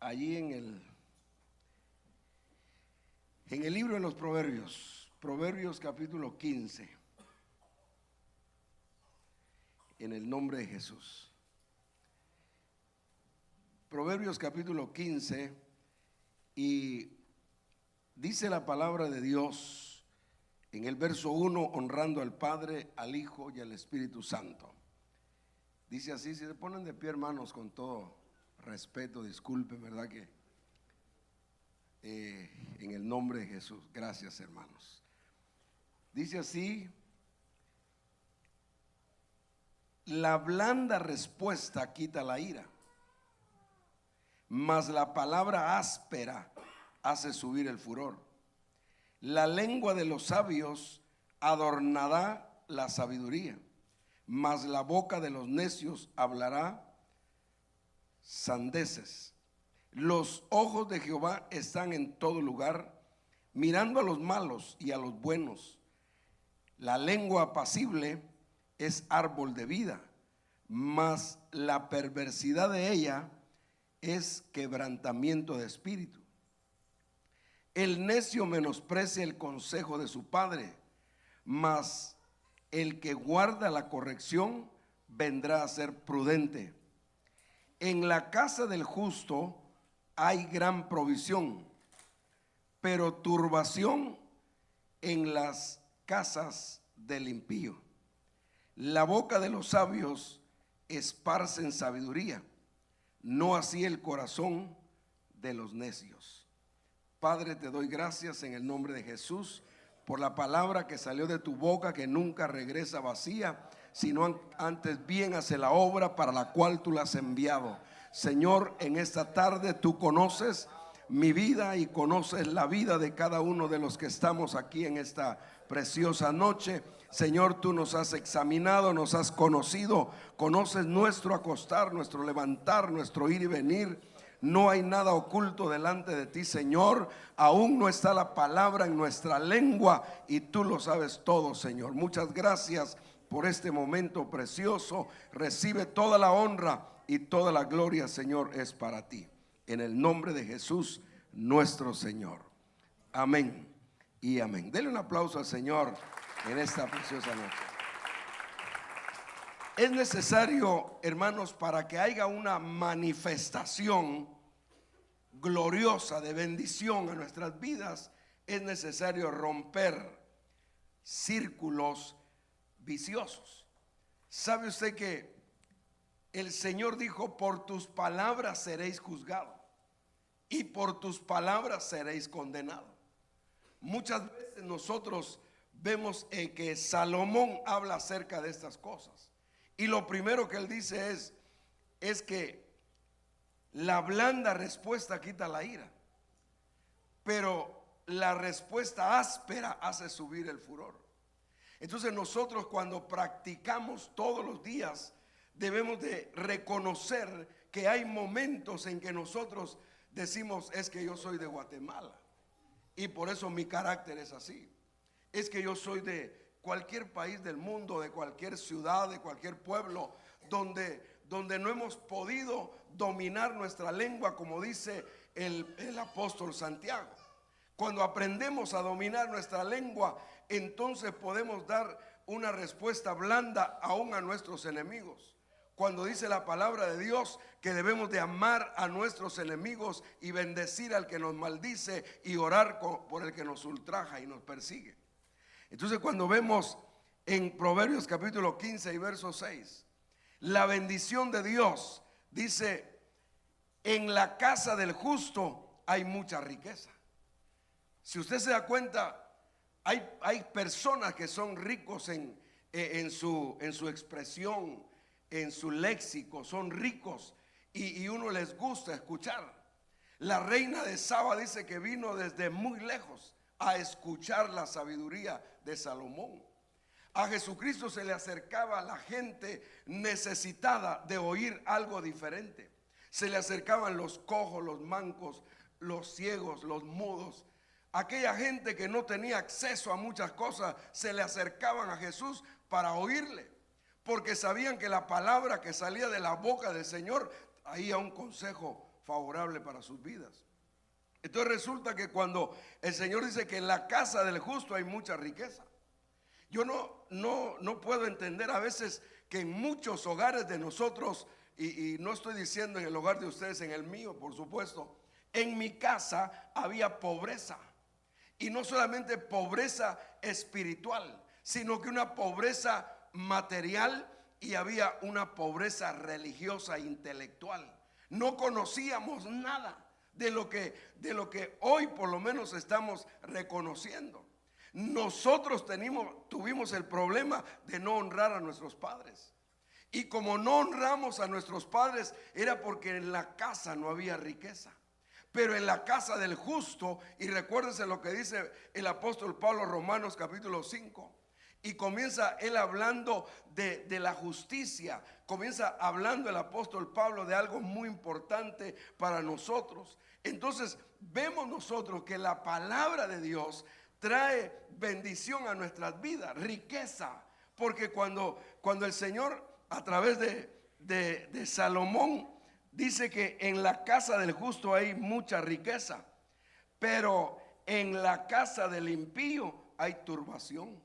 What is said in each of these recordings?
allí en el libro de los Proverbios, Proverbios capítulo 15, en el nombre de Jesús. Proverbios capítulo 15, y dice la palabra de Dios en el verso 1, honrando al Padre, al Hijo y al Espíritu Santo. Dice así, si se ponen de pie, hermanos, con todo respeto, disculpen, ¿verdad? Que en el nombre de Jesús, gracias, hermanos. Dice así: la blanda respuesta quita la ira, mas la palabra áspera hace subir el furor. La lengua de los sabios adornará la sabiduría, mas la boca de los necios hablará sandeces. Los ojos de Jehová están en todo lugar, mirando a los malos y a los buenos. La lengua apacible es árbol de vida, mas la perversidad de ella es quebrantamiento de espíritu. El necio menosprecia el consejo de su padre, mas el que guarda la corrección vendrá a ser prudente. En la casa del justo hay gran provisión, pero turbación en las casas del impío. La boca de los sabios esparcen sabiduría, no así el corazón de los necios. Padre, te doy gracias en el nombre de Jesús por la palabra que salió de tu boca, que nunca regresa vacía, sino antes bien hace la obra para la cual tú la has enviado. Señor, en esta tarde tú conoces mi vida y conoces la vida de cada uno de los que estamos aquí en esta preciosa noche. Señor, tú nos has examinado, nos has conocido, conoces nuestro acostar, nuestro levantar, nuestro ir y venir. No hay nada oculto delante de ti, Señor. Aún no está la palabra en nuestra lengua y tú lo sabes todo, Señor. Muchas gracias por este momento precioso. Recibe toda la honra y toda la gloria, Señor, es para ti. En el nombre de Jesús, nuestro Señor. Amén y amén. Denle un aplauso al Señor en esta preciosa noche. Es necesario, hermanos, para que haya una manifestación gloriosa de bendición a nuestras vidas, es necesario romper círculos viciosos. ¿Sabe usted que el Señor dijo: por tus palabras seréis juzgados y por tus palabras seréis condenados? Muchas veces nosotros vemos que Salomón habla acerca de estas cosas, y lo primero que él dice es que la blanda respuesta quita la ira, pero la respuesta áspera hace subir el furor. Entonces nosotros, cuando practicamos todos los días, debemos de reconocer que hay momentos en que nosotros decimos: es que yo soy de Guatemala y por eso mi carácter es así. Es que yo soy de cualquier país del mundo, de cualquier ciudad, de cualquier pueblo donde no hemos podido dominar nuestra lengua, como dice el apóstol Santiago. Cuando aprendemos a dominar nuestra lengua, entonces podemos dar una respuesta blanda aún a nuestros enemigos. Cuando dice la palabra de Dios que debemos de amar a nuestros enemigos y bendecir al que nos maldice y orar por el que nos ultraja y nos persigue. Entonces, cuando vemos en Proverbios capítulo 15 y verso 6, la bendición de Dios dice: en la casa del justo hay mucha riqueza. Si usted se da cuenta, hay personas que son ricos en su expresión, en su léxico, son ricos y uno les gusta escuchar. La reina de Saba dice que vino desde muy lejos a escuchar la sabiduría de Salomón. A Jesucristo se le acercaba a la gente necesitada de oír algo diferente. Se le acercaban los cojos, los mancos, los ciegos, los mudos. Aquella gente que no tenía acceso a muchas cosas se le acercaban a Jesús para oírle, porque sabían que la palabra que salía de la boca del Señor traía un consejo favorable para sus vidas. Entonces resulta que cuando el Señor dice que en la casa del justo hay mucha riqueza, yo no puedo entender a veces que en muchos hogares de nosotros, y no estoy diciendo en el hogar de ustedes, en el mío por supuesto, en mi casa había pobreza. Y no solamente pobreza espiritual, sino que una pobreza material, y había una pobreza religiosa e intelectual. No conocíamos nada de lo que hoy por lo menos estamos reconociendo. Nosotros tuvimos el problema de no honrar a nuestros padres. Y como no honramos a nuestros padres, era porque en la casa no había riqueza. Pero en la casa del justo, y recuérdense lo que dice el apóstol Pablo, Romanos capítulo 5, y comienza él hablando de la justicia. Comienza hablando el apóstol Pablo de algo muy importante para nosotros. Entonces vemos nosotros que la palabra de Dios trae bendición a nuestras vidas, riqueza. Porque cuando el Señor a través de Salomón dice que en la casa del justo hay mucha riqueza, pero en la casa del impío hay turbación.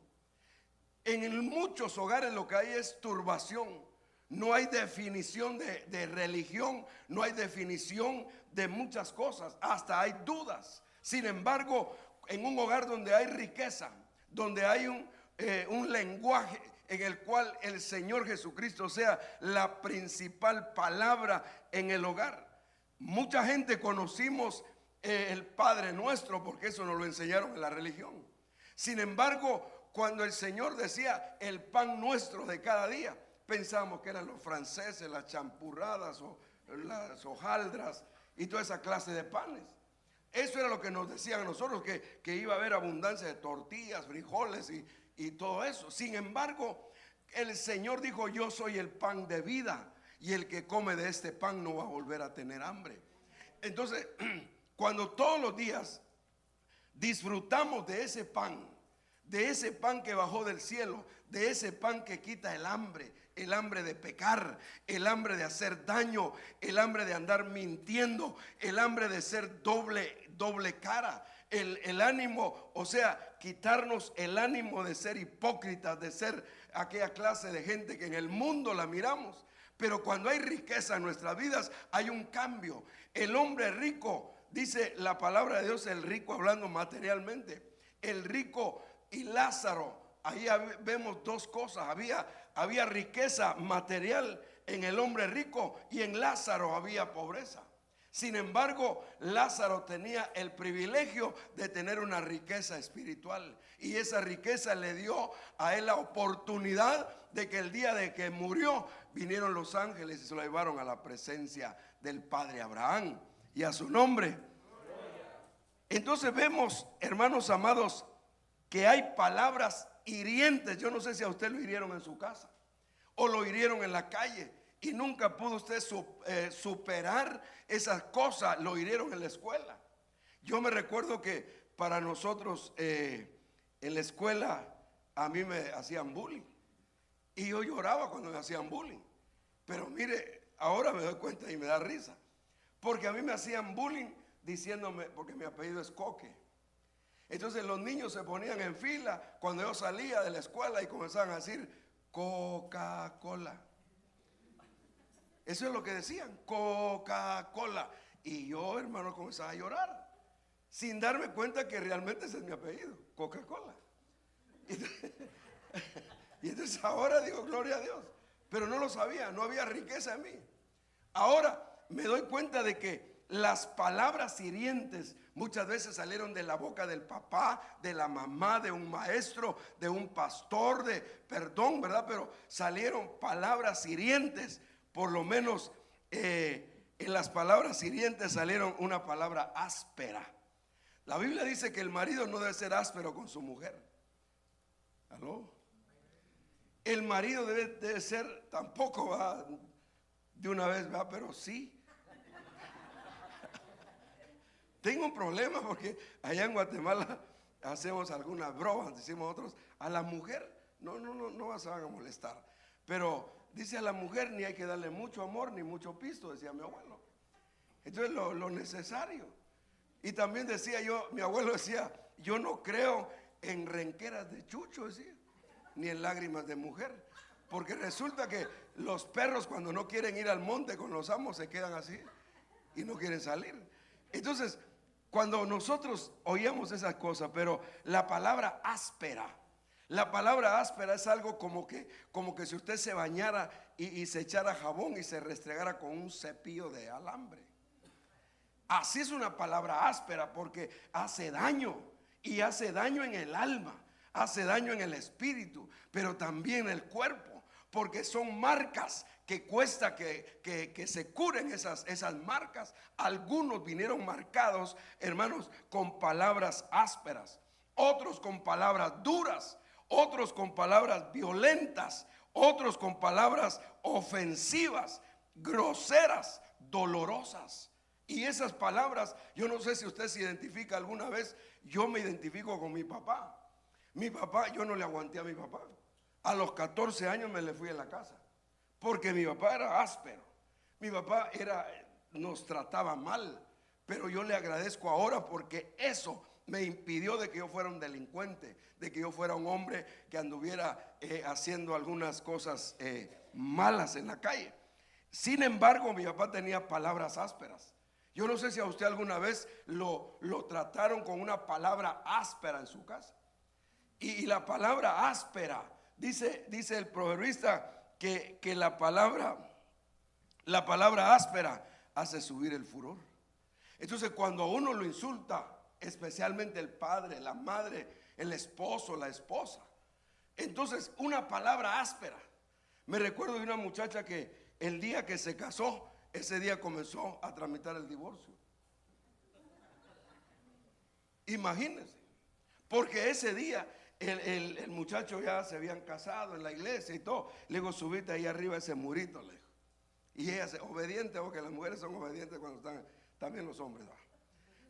En muchos hogares lo que hay es turbación. No hay definición de religión, no hay definición de muchas cosas, hasta hay dudas. Sin embargo, en un hogar donde hay riqueza, donde hay un lenguaje en el cual el Señor Jesucristo sea la principal palabra en el hogar. Mucha gente conocimos el Padre Nuestro porque eso nos lo enseñaron en la religión. Sin embargo, cuando el Señor decía el pan nuestro de cada día, pensamos que eran los franceses, las champurradas o las hojaldras y toda esa clase de panes. Eso era lo que nos decían a nosotros, que iba a haber abundancia de tortillas, frijoles y todo eso. Sin embargo, el Señor dijo: yo soy el pan de vida, y el que come de este pan no va a volver a tener hambre. Entonces, cuando todos los días disfrutamos de ese pan que bajó del cielo, de ese pan que quita el hambre de pecar, el hambre de hacer daño, el hambre de andar mintiendo, el hambre de ser doble cara, el ánimo, o sea, quitarnos el ánimo de ser hipócritas, de ser aquella clase de gente que en el mundo la miramos. Pero cuando hay riqueza en nuestras vidas, hay un cambio. El hombre rico, dice la palabra de Dios, el rico hablando materialmente, el rico y Lázaro, ahí vemos dos cosas. Había riqueza material en el hombre rico, y en Lázaro había pobreza. Sin embargo, Lázaro tenía el privilegio de tener una riqueza espiritual, y esa riqueza le dio a él la oportunidad de que el día de que murió vinieron los ángeles y se lo llevaron a la presencia del padre Abraham y a su nombre. Entonces vemos, hermanos amados, que hay palabras hirientes. Yo no sé si a usted lo hirieron en su casa o lo hirieron en la calle y nunca pudo usted superar esas cosas. Lo hirieron en la escuela. Yo me recuerdo que para nosotros en la escuela a mí me hacían bullying, y yo lloraba cuando me hacían bullying. Pero mire, ahora me doy cuenta y me da risa, porque a mí me hacían bullying diciéndome, porque mi apellido es Coque. Entonces los niños se ponían en fila cuando yo salía de la escuela y comenzaban a decir Coca-Cola. Eso es lo que decían, Coca-Cola. Y yo, hermano, comenzaba a llorar sin darme cuenta que realmente ese es mi apellido, Coca-Cola. Y entonces ahora digo, gloria a Dios. Pero no lo sabía, no había riqueza en mí. Ahora me doy cuenta de que las palabras hirientes muchas veces salieron de la boca del papá, de la mamá, de un maestro, de un pastor, ¿verdad? Pero salieron palabras hirientes. Por lo menos en las palabras hirientes salieron una palabra áspera. La Biblia dice que el marido no debe ser áspero con su mujer. ¿Aló? El marido debe ser, tampoco va de una vez, va, pero sí. Tengo un problema porque allá en Guatemala hacemos algunas bromas, decimos otros, a la mujer no se van a molestar, pero dice a la mujer ni hay que darle mucho amor ni mucho pisto, decía mi abuelo. Entonces lo necesario. Y también decía yo, mi abuelo decía, yo no creo en renqueras de chucho, decía, ni en lágrimas de mujer. Porque resulta que los perros cuando no quieren ir al monte con los amos se quedan así y no quieren salir. Entonces, cuando nosotros oíamos esas cosas, pero la palabra áspera es algo como que si usted se bañara y se echara jabón y se restregara con un cepillo de alambre. Así es una palabra áspera porque hace daño, y hace daño en el alma, hace daño en el espíritu, pero también en el cuerpo, porque son marcas que cuesta que se curen esas marcas. Algunos vinieron marcados, hermanos, con palabras ásperas, otros con palabras duras, otros con palabras violentas, otros con palabras ofensivas, groseras, dolorosas. Y esas palabras, yo no sé si usted se identifica alguna vez. Yo me identifico con mi papá. Mi papá, yo no le aguanté a mi papá. A los 14 años me le fui a la casa, porque mi papá era áspero. Mi papá nos trataba mal, pero yo le agradezco ahora porque eso me impidió de que yo fuera un delincuente, de que yo fuera un hombre que anduviera haciendo algunas cosas malas en la calle. Sin embargo, mi papá tenía palabras ásperas. Yo no sé si a usted alguna vez lo trataron con una palabra áspera en su casa. Y la palabra áspera, dice el proverbista que la palabra áspera hace subir el furor. Entonces, cuando a uno lo insulta, especialmente el padre, la madre, el esposo, la esposa, entonces una palabra áspera. Me recuerdo de una muchacha que el día que se casó, ese día comenzó a tramitar el divorcio. Imagínense, porque ese día el muchacho ya se habían casado en la iglesia y todo. Le digo, subite ahí arriba ese murito, le digo. Y ella obediente, porque las mujeres son obedientes cuando están, también los hombres, ¿va?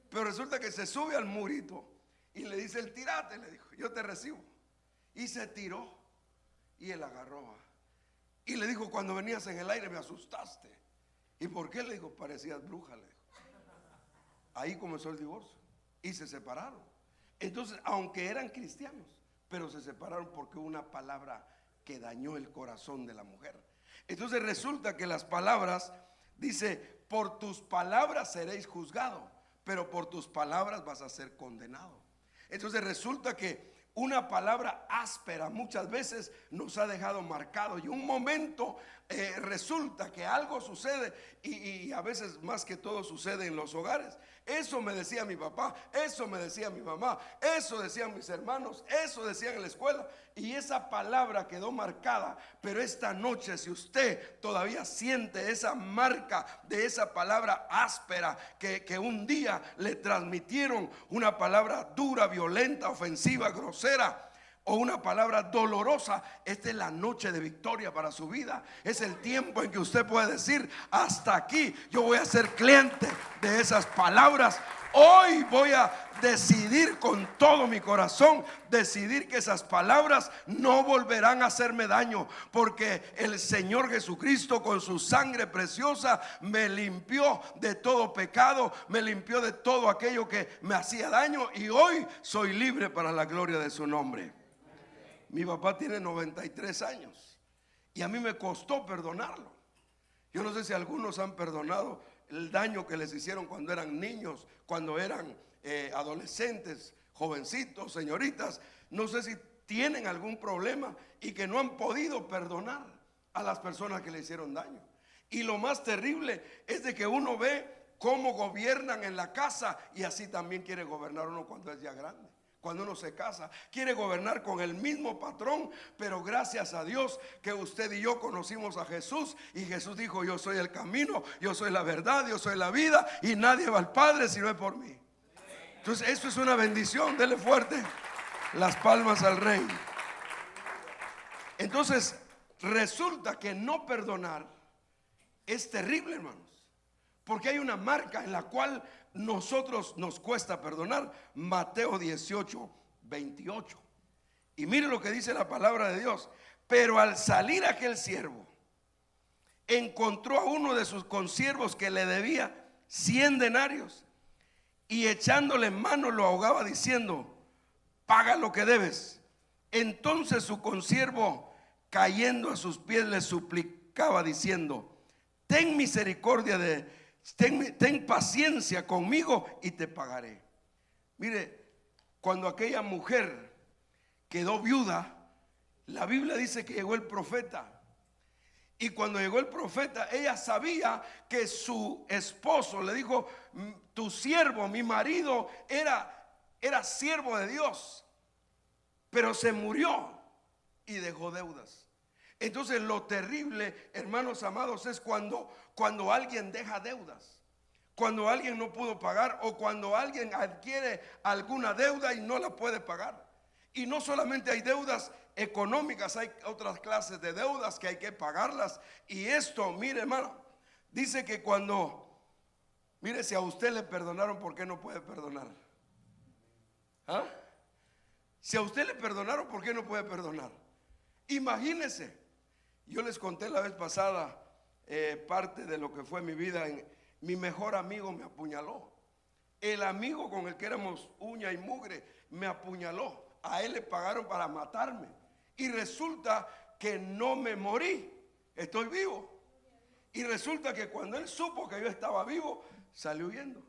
Pero resulta que se sube al murito y le dice, el tirate, le dijo, yo te recibo. Y se tiró y él agarró, ¿va? Y le dijo, cuando venías en el aire me asustaste. ¿Y por qué? Le dijo, parecías bruja, le dijo. Ahí comenzó el divorcio y se separaron. Entonces, aunque eran cristianos, pero se separaron porque hubo una palabra que dañó el corazón de la mujer. Entonces resulta que las palabras, dice, por tus palabras seréis juzgado, pero por tus palabras vas a ser condenado. Entonces resulta que una palabra áspera muchas veces nos ha dejado marcado, y un momento resulta que algo sucede, y a veces más que todo sucede en los hogares. Eso me decía mi papá, eso me decía mi mamá, eso decían mis hermanos, eso decían en la escuela, y esa palabra quedó marcada. Pero esta noche, si usted todavía siente esa marca de esa palabra áspera que un día le transmitieron, una palabra dura, violenta, ofensiva, grosera, o una palabra dolorosa, esta es la noche de victoria para su vida. Es el tiempo en que usted puede decir, hasta aquí, yo voy a ser cliente de esas palabras. Hoy voy a decidir con todo mi corazón, decidir que esas palabras no volverán a hacerme daño, porque el Señor Jesucristo con su sangre preciosa me limpió de todo pecado, me limpió de todo aquello que me hacía daño, y hoy soy libre para la gloria de su nombre. Mi papá tiene 93 años y a mí me costó perdonarlo. Yo no sé si algunos han perdonado el daño que les hicieron cuando eran niños, cuando eran adolescentes, jovencitos, señoritas. No sé si tienen algún problema y que no han podido perdonar a las personas que le hicieron daño. Y lo más terrible es de que uno ve cómo gobiernan en la casa, y así también quiere gobernar uno cuando es ya grande. Cuando uno se casa, quiere gobernar con el mismo patrón. Pero gracias a Dios que usted y yo conocimos a Jesús, y Jesús dijo, yo soy el camino, yo soy la verdad, yo soy la vida, y nadie va al Padre si no es por mí. Entonces esto es una bendición. Dele fuerte las palmas al Rey. Entonces resulta que no perdonar es terrible, hermanos, porque hay una marca en la cual nosotros nos cuesta perdonar. Mateo 18, 28. Y mire lo que dice la palabra de Dios. Pero al salir aquel siervo, encontró a uno de sus consiervos que le debía 100 denarios y echándole mano lo ahogaba diciendo: paga lo que debes. Entonces su consiervo, cayendo a sus pies, le suplicaba diciendo: ten misericordia ten paciencia conmigo y te pagaré. Mire, cuando aquella mujer quedó viuda, la Biblia dice que llegó el profeta. Y cuando llegó el profeta, ella sabía que su esposo le dijo: tu siervo, mi marido, era siervo de Dios, pero se murió y dejó deudas. Entonces lo terrible, hermanos amados, es cuando alguien deja deudas, cuando alguien no pudo pagar, o cuando alguien adquiere alguna deuda y no la puede pagar. Y no solamente hay deudas económicas, hay otras clases de deudas que hay que pagarlas. Y esto, mire, hermano, dice que mire, si a usted le perdonaron, ¿por qué no puede perdonar? ¿Ah? Si a usted le perdonaron, ¿por qué no puede perdonar? Imagínese, yo les conté la vez pasada parte de lo que fue mi vida. Mi mejor amigo me apuñaló. El amigo con el que éramos uña y mugre me apuñaló. A él le pagaron para matarme. Y resulta que no me morí, estoy vivo. Y resulta que cuando él supo que yo estaba vivo, salió huyendo,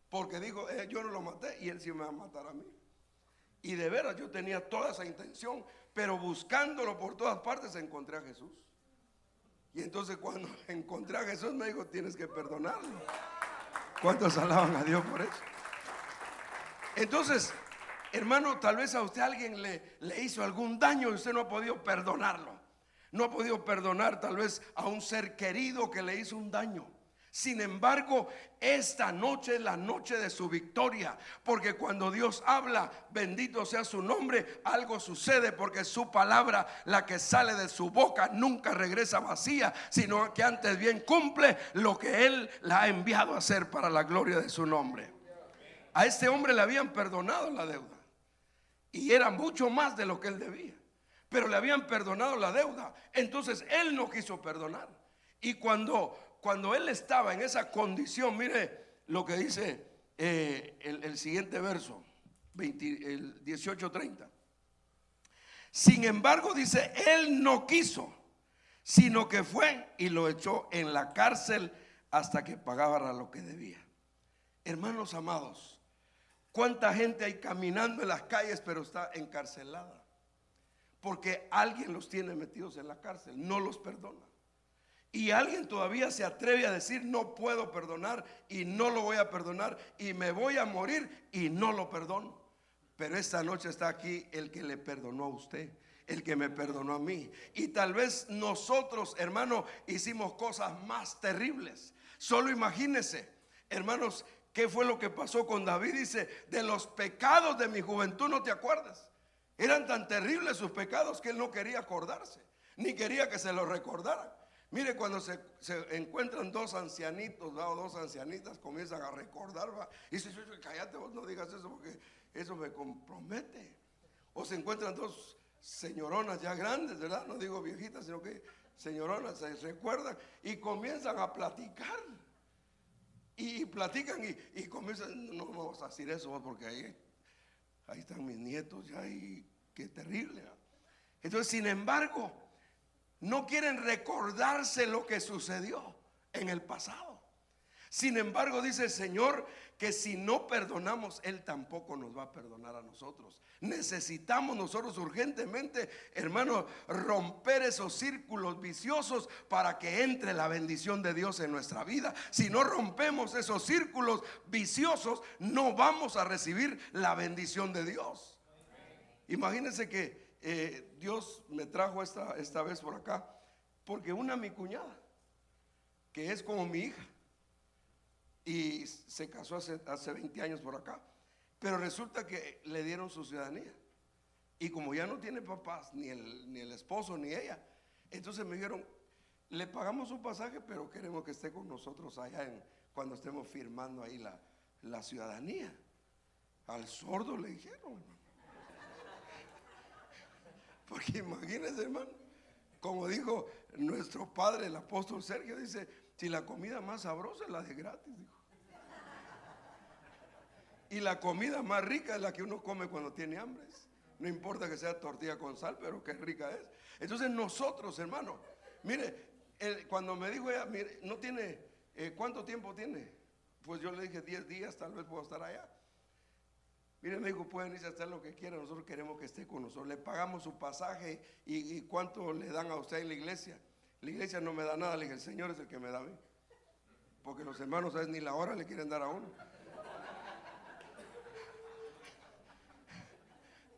porque dijo: yo no lo maté y él sí me va a matar a mí. Y de veras yo tenía toda esa intención, pero buscándolo por todas partes encontré a Jesús. Y entonces cuando encontré a Jesús me dijo: tienes que perdonarlo. ¿Cuántos alaban a Dios por eso? Entonces, hermano, tal vez a usted alguien le hizo algún daño y usted no ha podido perdonarlo. No ha podido perdonar tal vez a un ser querido que le hizo un daño. Sin embargo, esta noche es la noche de su victoria, porque cuando Dios habla, bendito sea su nombre, algo sucede, porque su palabra, la que sale de su boca, nunca regresa vacía, sino que antes bien cumple lo que Él la ha enviado a hacer para la gloria de su nombre. A este hombre le habían perdonado la deuda y era mucho más de lo que él debía, pero le habían perdonado la deuda. Entonces él no quiso perdonar. Y cuando él estaba en esa condición, mire lo que dice el siguiente verso, el 18:30. Sin embargo, dice, él no quiso, sino que fue y lo echó en la cárcel hasta que pagara lo que debía. Hermanos amados, ¿cuánta gente hay caminando en las calles pero está encarcelada? Porque alguien los tiene metidos en la cárcel, no los perdona. Y alguien todavía se atreve a decir: no puedo perdonar y no lo voy a perdonar y me voy a morir y no lo perdono. Pero esta noche está aquí el que le perdonó a usted, el que me perdonó a mí. Y tal vez nosotros, hermano, hicimos cosas más terribles. Solo imagínese, hermanos, ¿qué fue lo que pasó con David? Dice: de los pecados de mi juventud no te acuerdas. Eran tan terribles sus pecados que él no quería acordarse, ni quería que se los recordaran. Mire, cuando se encuentran dos ancianitos, o dos ancianitas, comienzan a recordar, ¿va? Y dice: cállate, vos no digas eso porque eso me compromete. O se encuentran dos señoronas ya grandes, ¿verdad? No digo viejitas, sino que señoronas, se recuerdan y comienzan a platicar. Y platican y comienzan: no vamos a decir eso porque ahí están mis nietos ya, y qué terrible, ¿no? Entonces, sin embargo, no quieren recordarse lo que sucedió en el pasado. Sin embargo, dice el Señor que si no perdonamos, Él tampoco nos va a perdonar a nosotros. Necesitamos nosotros urgentemente, hermanos, romper esos círculos viciosos para que entre la bendición de Dios en nuestra vida. Si no rompemos esos círculos viciosos, no vamos a recibir la bendición de Dios. Imagínense que Dios me trajo esta vez por acá porque mi cuñada, que es como mi hija, y se casó hace 20 años por acá, pero resulta que le dieron su ciudadanía, y como ya no tiene papás, ni el esposo ni ella, entonces me dijeron: le pagamos un pasaje, pero queremos que esté con nosotros allá cuando estemos firmando ahí la ciudadanía. Al sordo le dijeron, porque imagínense, hermano, como dijo nuestro padre, el apóstol Sergio, dice: si la comida más sabrosa es la de gratis, dijo. Y la comida más rica es la que uno come cuando tiene hambre. No importa que sea tortilla con sal, pero qué rica es. Entonces nosotros, hermano, mire, cuando me dijo ella, mire, no tiene, ¿cuánto tiempo tiene? Pues yo le dije 10 días, tal vez puedo estar allá. Mire, me dijo, pueden irse a hacer lo que quieran, nosotros queremos que esté con nosotros. Le pagamos su pasaje y cuánto le dan a usted en la iglesia. La iglesia no me da nada, le dije, el Señor es el que me da a mí. Porque los hermanos, ¿sabes? Ni la hora le quieren dar a uno.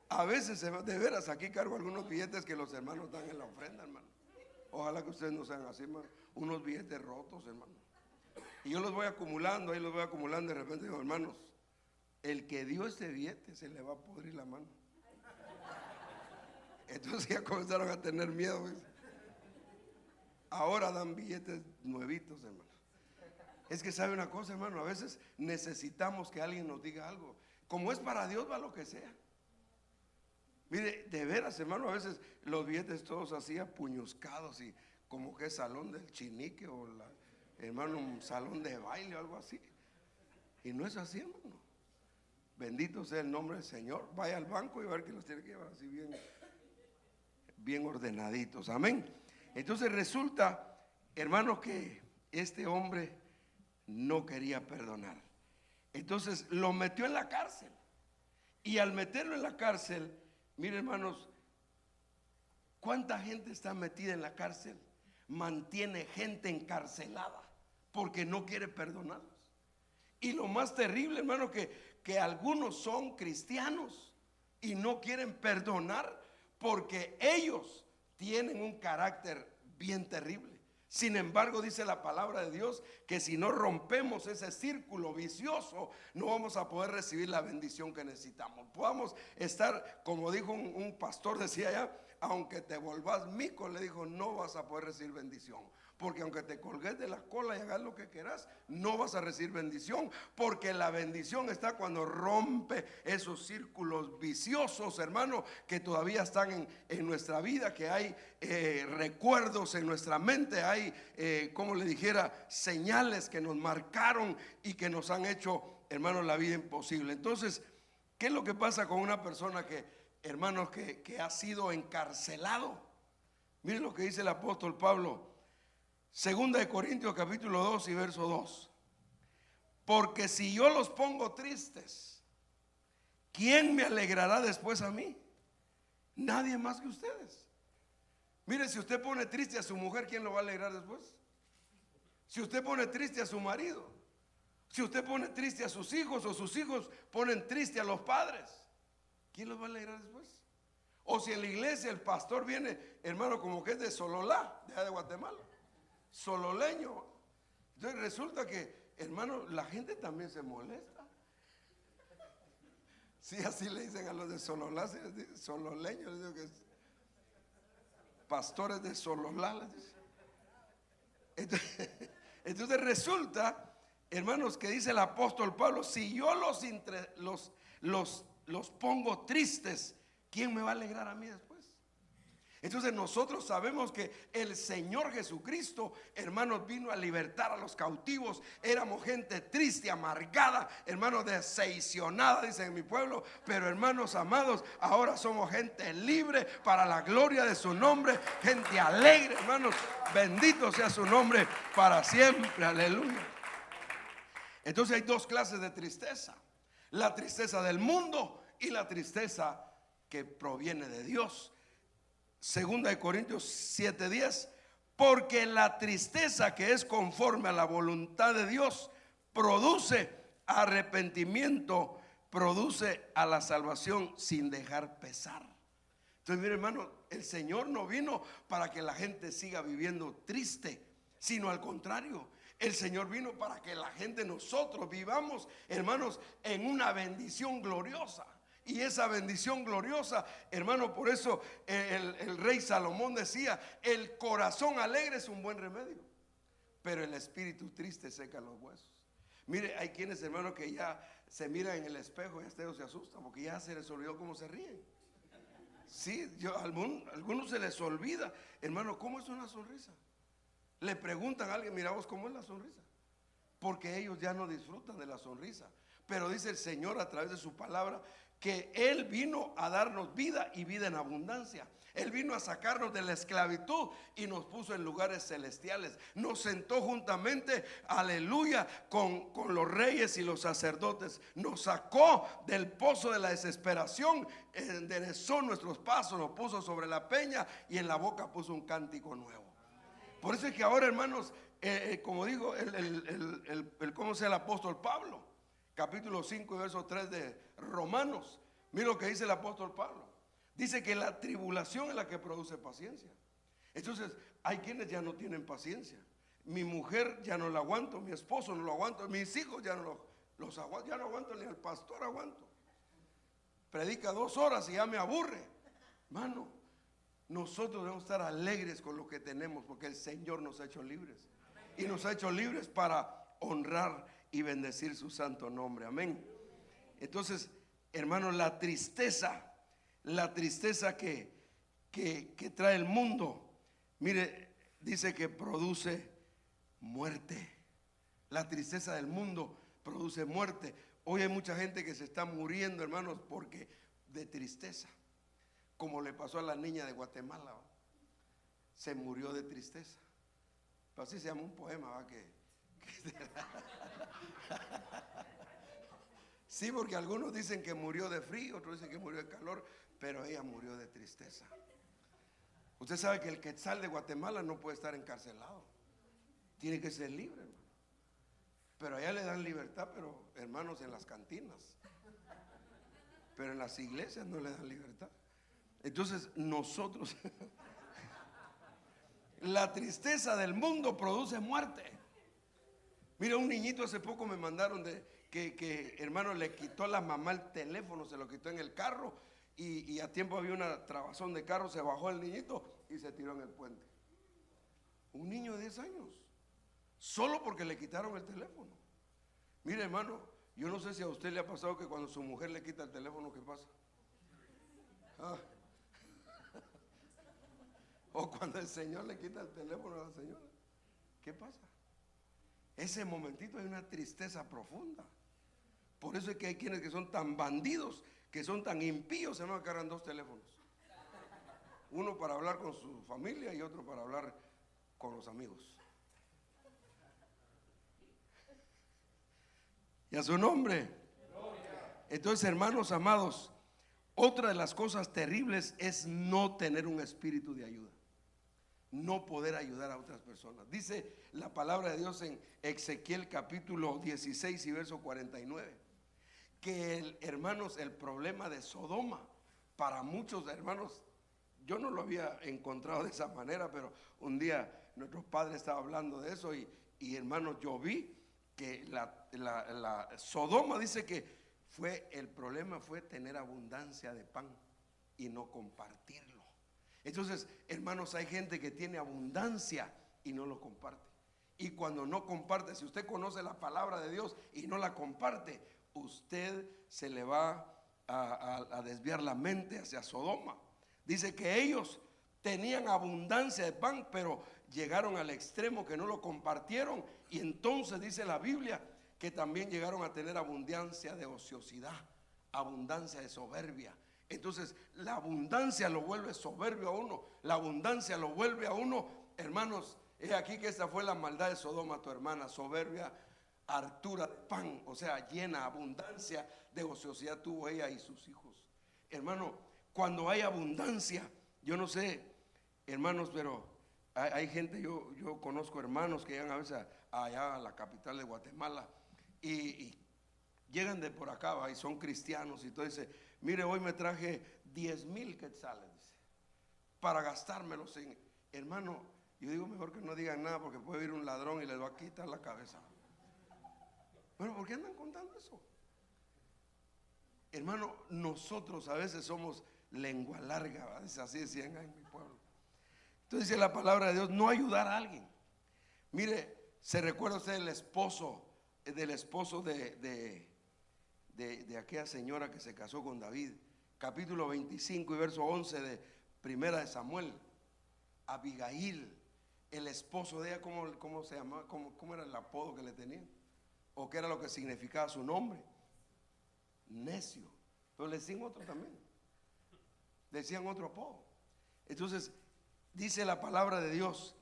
A veces, de veras, aquí cargo algunos billetes que los hermanos dan en la ofrenda, hermano. Ojalá que ustedes no sean así, hermano. Unos billetes rotos, hermano. Y yo los voy acumulando, ahí los voy acumulando. De repente digo, hermanos, el que dio este billete se le va a pudrir la mano. Entonces ya comenzaron a tener miedo, ¿ves? Ahora dan billetes nuevitos, hermano. Es que sabe una cosa, hermano, a veces necesitamos que alguien nos diga algo. Como es para Dios, va lo que sea. Mire, de veras, hermano, a veces los billetes todos así apuñuscados y como que salón del chinique o hermano, un salón de baile o algo así. Y no es así, hermano. Bendito sea el nombre del Señor. Vaya al banco y va a ver que los tiene que llevar así bien ordenaditos. Amén. Entonces resulta, hermano, que este hombre no quería perdonar. Entonces lo metió en la cárcel. Y al meterlo en la cárcel, miren, hermanos, ¿cuánta gente está metida en la cárcel? Mantiene gente encarcelada porque no quiere perdonarlos. Y lo más terrible, hermano, que algunos son cristianos y no quieren perdonar porque ellos tienen un carácter bien terrible. Sin embargo, dice la palabra de Dios que si no rompemos ese círculo vicioso, no vamos a poder recibir la bendición que necesitamos. Podamos estar, como dijo un pastor, decía allá, aunque te volvás mico, le dijo, no vas a poder recibir bendición. Porque aunque te colgues de la cola y hagas lo que quieras, no vas a recibir bendición. Porque la bendición está cuando rompe esos círculos viciosos, hermano, que todavía están en nuestra vida, que hay recuerdos en nuestra mente, hay, como le dijera, señales que nos marcaron y que nos han hecho, hermano, la vida imposible. Entonces, ¿qué es lo que pasa con una persona que, hermanos, que ha sido encarcelado? Miren lo que dice el apóstol Pablo. Segunda de Corintios capítulo 2 y verso 2. Porque si yo los pongo tristes, ¿quién me alegrará después a mí? Nadie más que ustedes. Mire, si usted pone triste a su mujer, ¿quién lo va a alegrar después? Si usted pone triste a su marido, si usted pone triste a sus hijos o sus hijos ponen triste a los padres, ¿quién los va a alegrar después? O si en la iglesia el pastor viene, hermano, como que es de Sololá, de allá de Guatemala, sololeño. Entonces resulta que, hermano, la gente también se molesta. Sí, así le dicen a los de Sololá, sololeños, les digo que es pastores de Sololá. Entonces resulta, hermanos, que dice el apóstol Pablo, si yo los pongo tristes, ¿quién me va a alegrar a mí después? Entonces nosotros sabemos que el Señor Jesucristo, hermanos, vino a libertar a los cautivos. Éramos gente triste, amargada, hermanos, decepcionada, dicen en mi pueblo. Pero hermanos amados, ahora somos gente libre para la gloria de su nombre. Gente alegre, hermanos, bendito sea su nombre para siempre, aleluya. Entonces hay dos clases de tristeza: la tristeza del mundo y la tristeza que proviene de Dios. Segunda de Corintios 7:10, porque la tristeza que es conforme a la voluntad de Dios produce arrepentimiento, produce a la salvación sin dejar pesar. Entonces, mire, hermano, el Señor no vino para que la gente siga viviendo triste, sino al contrario. El Señor vino para que la gente, nosotros vivamos, hermanos, en una bendición gloriosa. Y esa bendición gloriosa, hermano, por eso el rey Salomón decía, el corazón alegre es un buen remedio, pero el espíritu triste seca los huesos. Mire, hay quienes, hermano, que ya se miran en el espejo y hasta ellos se asustan porque ya se les olvidó cómo se ríen. Sí, a algunos se les olvida, hermano, ¿cómo es una sonrisa? Le preguntan a alguien, mira vos, ¿cómo es la sonrisa? Porque ellos ya no disfrutan de la sonrisa. pero dice el Señor a través de su palabra que Él vino a darnos vida y vida en abundancia. Él vino a sacarnos de la esclavitud y nos puso en lugares celestiales. Nos sentó juntamente, aleluya, con los reyes y los sacerdotes. Nos sacó del pozo de la desesperación, enderezó nuestros pasos, nos puso sobre la peña y en la boca puso un cántico nuevo. Por eso es que ahora, hermanos, como digo, ¿cómo se llama el apóstol Pablo? Capítulo 5 y verso 3 de Romanos. Mira lo que dice el apóstol Pablo. Dice que la tribulación es la que produce paciencia. Entonces, hay quienes ya no tienen paciencia. Mi mujer ya no la aguanto, mi esposo no lo aguanto, mis hijos ya no los aguanto, ya no aguanto, ni al pastor aguanto. Predica 2 horas y ya me aburre. Mano, nosotros debemos estar alegres con lo que tenemos, porque el Señor nos ha hecho libres. Y nos ha hecho libres para honrar y bendecir su santo nombre. Amén. Entonces, hermanos, la tristeza que trae el mundo, mire, dice que produce muerte. La tristeza del mundo produce muerte. Hoy hay mucha gente que se está muriendo, hermanos, porque de tristeza, como le pasó a la niña de Guatemala, ¿va? Se murió de tristeza. Pero así se llama un poema, ¿va? Sí, porque algunos dicen que murió de frío, otros dicen que murió de calor, pero ella murió de tristeza. Usted sabe que el quetzal de Guatemala no puede estar encarcelado, tiene que ser libre, hermano. Pero allá le dan libertad, pero hermanos, en las cantinas, pero en las iglesias no le dan libertad. Entonces nosotros la tristeza del mundo produce muerte. Mira, un niñito hace poco me mandaron que hermano le quitó a la mamá el teléfono, se lo quitó en el carro y a tiempo había una trabazón de carro, se bajó el niñito y se tiró en el puente. Un niño de 10 años, solo porque le quitaron el teléfono. Mire, hermano, yo no sé si a usted le ha pasado que cuando su mujer le quita el teléfono, ¿qué pasa? O cuando el Señor le quita el teléfono a la señora, ¿qué pasa? Ese momentito hay una tristeza profunda. Por eso es que hay quienes que son tan bandidos, que son tan impíos, se me agarran 2 teléfonos. Uno para hablar con su familia y otro para hablar con los amigos. Y a su nombre. Entonces, hermanos amados, otra de las cosas terribles es no tener un espíritu de ayuda, no poder ayudar a otras personas. Dice la palabra de Dios en Ezequiel capítulo 16 y verso 49 que hermanos, el problema de Sodoma, para muchos hermanos, yo no lo había encontrado de esa manera, pero un día nuestro padre estaba hablando de eso y hermanos, yo vi que la Sodoma, dice que el problema fue tener abundancia de pan y no compartirlo. Entonces, hermanos, hay gente que tiene abundancia y no lo comparte. Y cuando no comparte, si usted conoce la palabra de Dios y no la comparte, usted se le va a desviar la mente hacia Sodoma. Dice que ellos tenían abundancia de pan, pero llegaron al extremo que no lo compartieron. Y entonces dice la Biblia que también llegaron a tener abundancia de ociosidad, abundancia de soberbia. Entonces la abundancia lo vuelve soberbio a uno, la abundancia lo vuelve a uno, hermanos. Es aquí que esta fue la maldad de Sodoma, tu hermana, soberbia, hartura de pan, o sea, llena, abundancia de ociosidad tuvo ella y sus hijos. Hermano, cuando hay abundancia, yo no sé, hermanos, pero hay gente, yo conozco hermanos que llegan a veces allá a la capital de Guatemala y llegan de por acá, ¿va? Y son cristianos y todo. Dice, mire, hoy me traje 10,000 quetzales, dice, para gastármelos en, hermano. Yo digo, mejor que no digan nada porque puede ir un ladrón y les va a quitar la cabeza. Bueno, ¿por qué andan contando eso? Hermano, nosotros a veces somos lengua larga, ¿va? Así decían en mi pueblo. Entonces dice la palabra de Dios, no ayudar a alguien. Mire, se recuerda usted del esposo de aquella señora que se casó con David, capítulo 25 y verso 11 de Primera de Samuel. Abigail, el esposo de ella, ¿cómo se llamaba? ¿Cómo era el apodo que le tenían? ¿O qué era lo que significaba su nombre? necio. Pero le decían otro también. Decían otro apodo. Entonces, dice la palabra de Dios: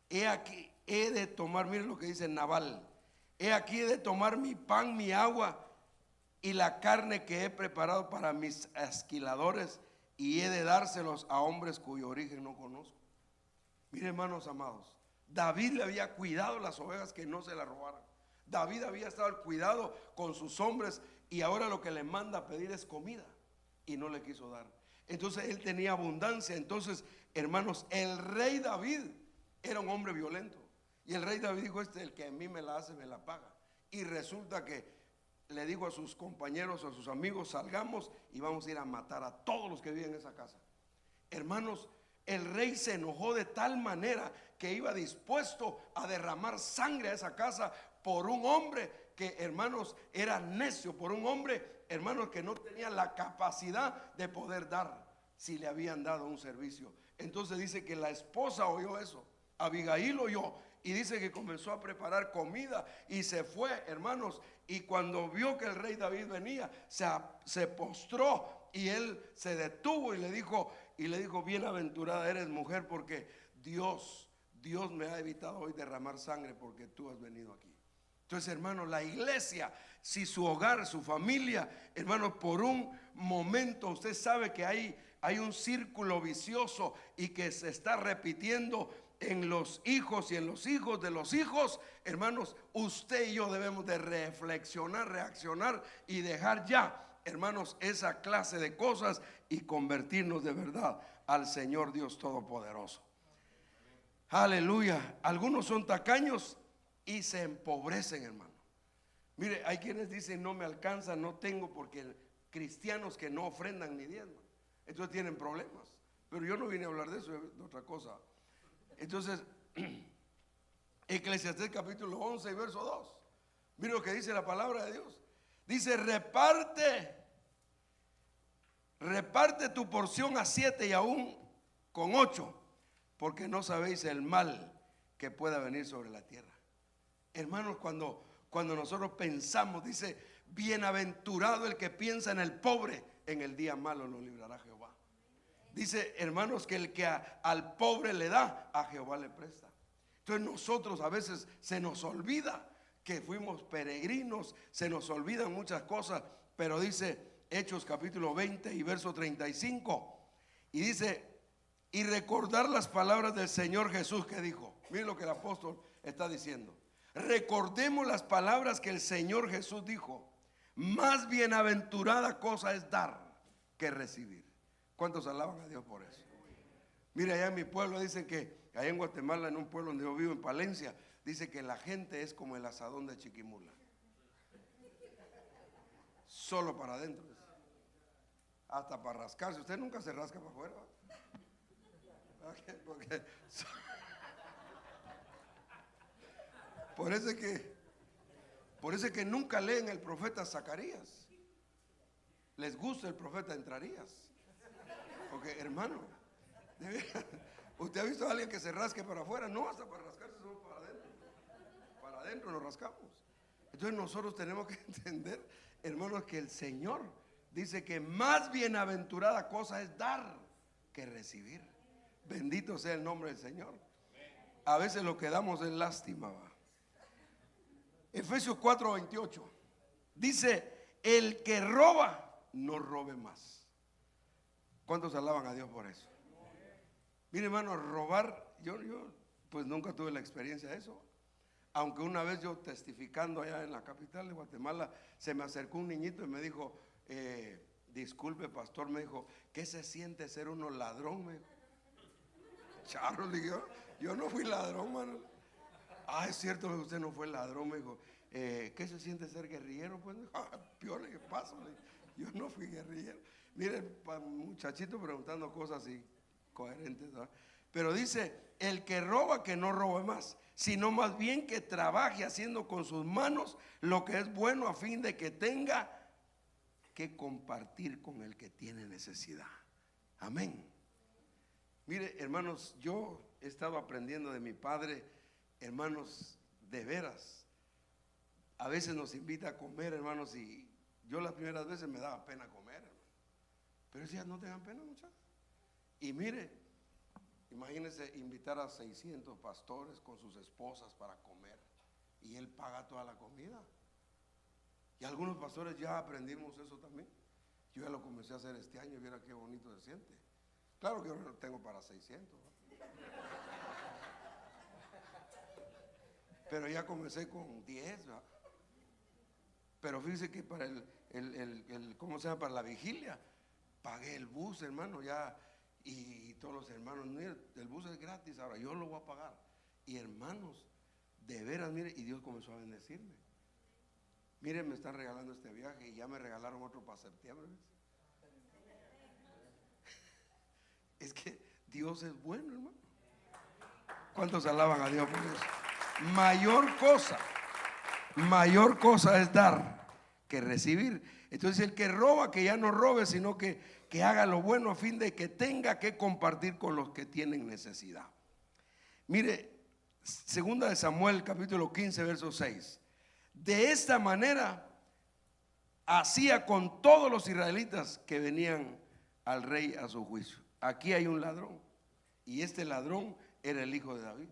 he aquí, he de tomar, miren lo que dice Nabal: he aquí, he de tomar mi pan, mi agua y la carne que he preparado para mis esquiladores, y he de dárselos a hombres cuyo origen no conozco. Miren, hermanos amados, David le había cuidado las ovejas que no se las robaran. David había estado al cuidado con sus hombres, y ahora lo que le manda a pedir es comida, y no le quiso dar. Entonces él tenía abundancia. Entonces, hermanos, el rey David era un hombre violento, y el rey David dijo: el que a mí me la hace, me la paga. Y resulta que le dijo a sus compañeros, a sus amigos: salgamos y vamos a ir a matar a todos los que viven en esa casa. Hermanos, el rey se enojó de tal manera que iba dispuesto a derramar sangre a esa casa por un hombre que, hermanos, era necio, por un hombre, hermanos, que no tenía la capacidad de poder dar si le habían dado un servicio. Entonces dice que la esposa oyó eso, Abigail oyó, y dice que comenzó a preparar comida y se fue, hermanos. Y cuando vio que el rey David venía, se postró, y él se detuvo y le dijo: bienaventurada eres, mujer, porque Dios me ha evitado hoy derramar sangre, porque tú has venido aquí. Entonces, hermanos, la iglesia, si su hogar, su familia, hermanos, por un momento usted sabe que hay un círculo vicioso y que se está repitiendo en los hijos y en los hijos de los hijos, hermanos, usted y yo debemos de reflexionar, reaccionar y dejar ya, hermanos, esa clase de cosas y convertirnos de verdad al Señor Dios Todopoderoso. Aleluya. Algunos son tacaños y se empobrecen, hermano. Mire, hay quienes dicen: no me alcanza, no tengo, porque cristianos que no ofrendan ni diezman, entonces tienen problemas. Pero yo no vine a hablar de eso, de otra cosa. Entonces, Eclesiastés capítulo 11 y verso 2. Mire lo que dice la palabra de Dios. Dice: reparte tu porción a 7 y aún con 8, porque no sabéis el mal que pueda venir sobre la tierra. Hermanos, cuando nosotros pensamos, dice: bienaventurado el que piensa en el pobre, en el día malo lo librará Jehová. Dice, hermanos, que el que al pobre le da, a Jehová le presta. Entonces nosotros a veces se nos olvida que fuimos peregrinos, se nos olvidan muchas cosas, pero dice Hechos capítulo 20 y verso 35, y dice: y recordar las palabras del Señor Jesús, que dijo. Miren lo que el apóstol está diciendo: recordemos las palabras que el Señor Jesús dijo: más bienaventurada cosa es dar que recibir. ¿Cuántos alaban a Dios por eso? Mire, allá en mi pueblo dicen que, allá en Guatemala, en un pueblo donde yo vivo, en Palencia, dice que la gente es como el asadón de Chiquimula, solo para adentro, hasta para rascarse. Usted nunca se rasca para afuera, porque por eso es que nunca leen el profeta Zacarías. Les gusta el profeta Entrarías, porque, hermano, ¿usted ha visto a alguien que se rasque para afuera? No, hasta para rascarse somos para adentro. Para adentro nos rascamos. Entonces nosotros tenemos que entender, hermanos, que el Señor dice que más bienaventurada cosa es dar que recibir. Bendito sea el nombre del Señor. A veces lo que damos es lástima, ¿va? Efesios 4:28 dice: el que roba, no robe más. ¿Cuántos alaban a Dios por eso? Mire, hermano, robar, yo pues nunca tuve la experiencia de eso. Aunque una vez yo, testificando allá en la capital de Guatemala, se me acercó un niñito y me dijo: disculpe, pastor, me dijo, ¿qué se siente ser uno ladrón? Me dijo. Charro, le dije, yo no fui ladrón, mano. Ah, es cierto que usted no fue ladrón, me dijo. ¿Qué se siente ser guerrillero? Pues, peor, ¿qué pasa? Yo no fui guerrillero. Miren, muchachito preguntando cosas así coherentes, ¿verdad? Pero dice: el que roba, que no robe más, sino más bien que trabaje haciendo con sus manos lo que es bueno, a fin de que tenga que compartir con el que tiene necesidad. Amén. Mire, hermanos, yo he estado aprendiendo de mi padre, hermanos, de veras. A veces nos invita a comer, hermanos, y Yo las primeras veces me daba pena comer, hermano. Pero decía, no tengan pena, muchachos. Y mire, imagínense invitar a 600 pastores con sus esposas para comer. Y él paga toda la comida. Y algunos pastores ya aprendimos eso también. Yo ya lo comencé a hacer este año y viera qué bonito se siente. Claro que yo no lo tengo para 600, ¿no? Pero ya comencé con 10, ¿verdad? Pero fíjese que para ¿cómo se llama? Para la vigilia, pagué el bus, hermano, ya. Y todos los hermanos, mire, el bus es gratis, ahora yo lo voy a pagar. Y hermanos, de veras, mire, y Dios comenzó a bendecirme. Miren, me están regalando este viaje y ya me regalaron otro para septiembre. Es que Dios es bueno, hermano. ¿Cuántos alaban a Dios por eso? Mayor cosa es dar que recibir. Entonces el que roba, que ya no robe, sino que haga lo bueno a fin de que tenga que compartir con los que tienen necesidad. Mire, segunda de Samuel capítulo 15 verso 6. De esta manera hacía con todos los israelitas que venían al rey a su juicio. Aquí hay un ladrón, y este ladrón era el hijo de David.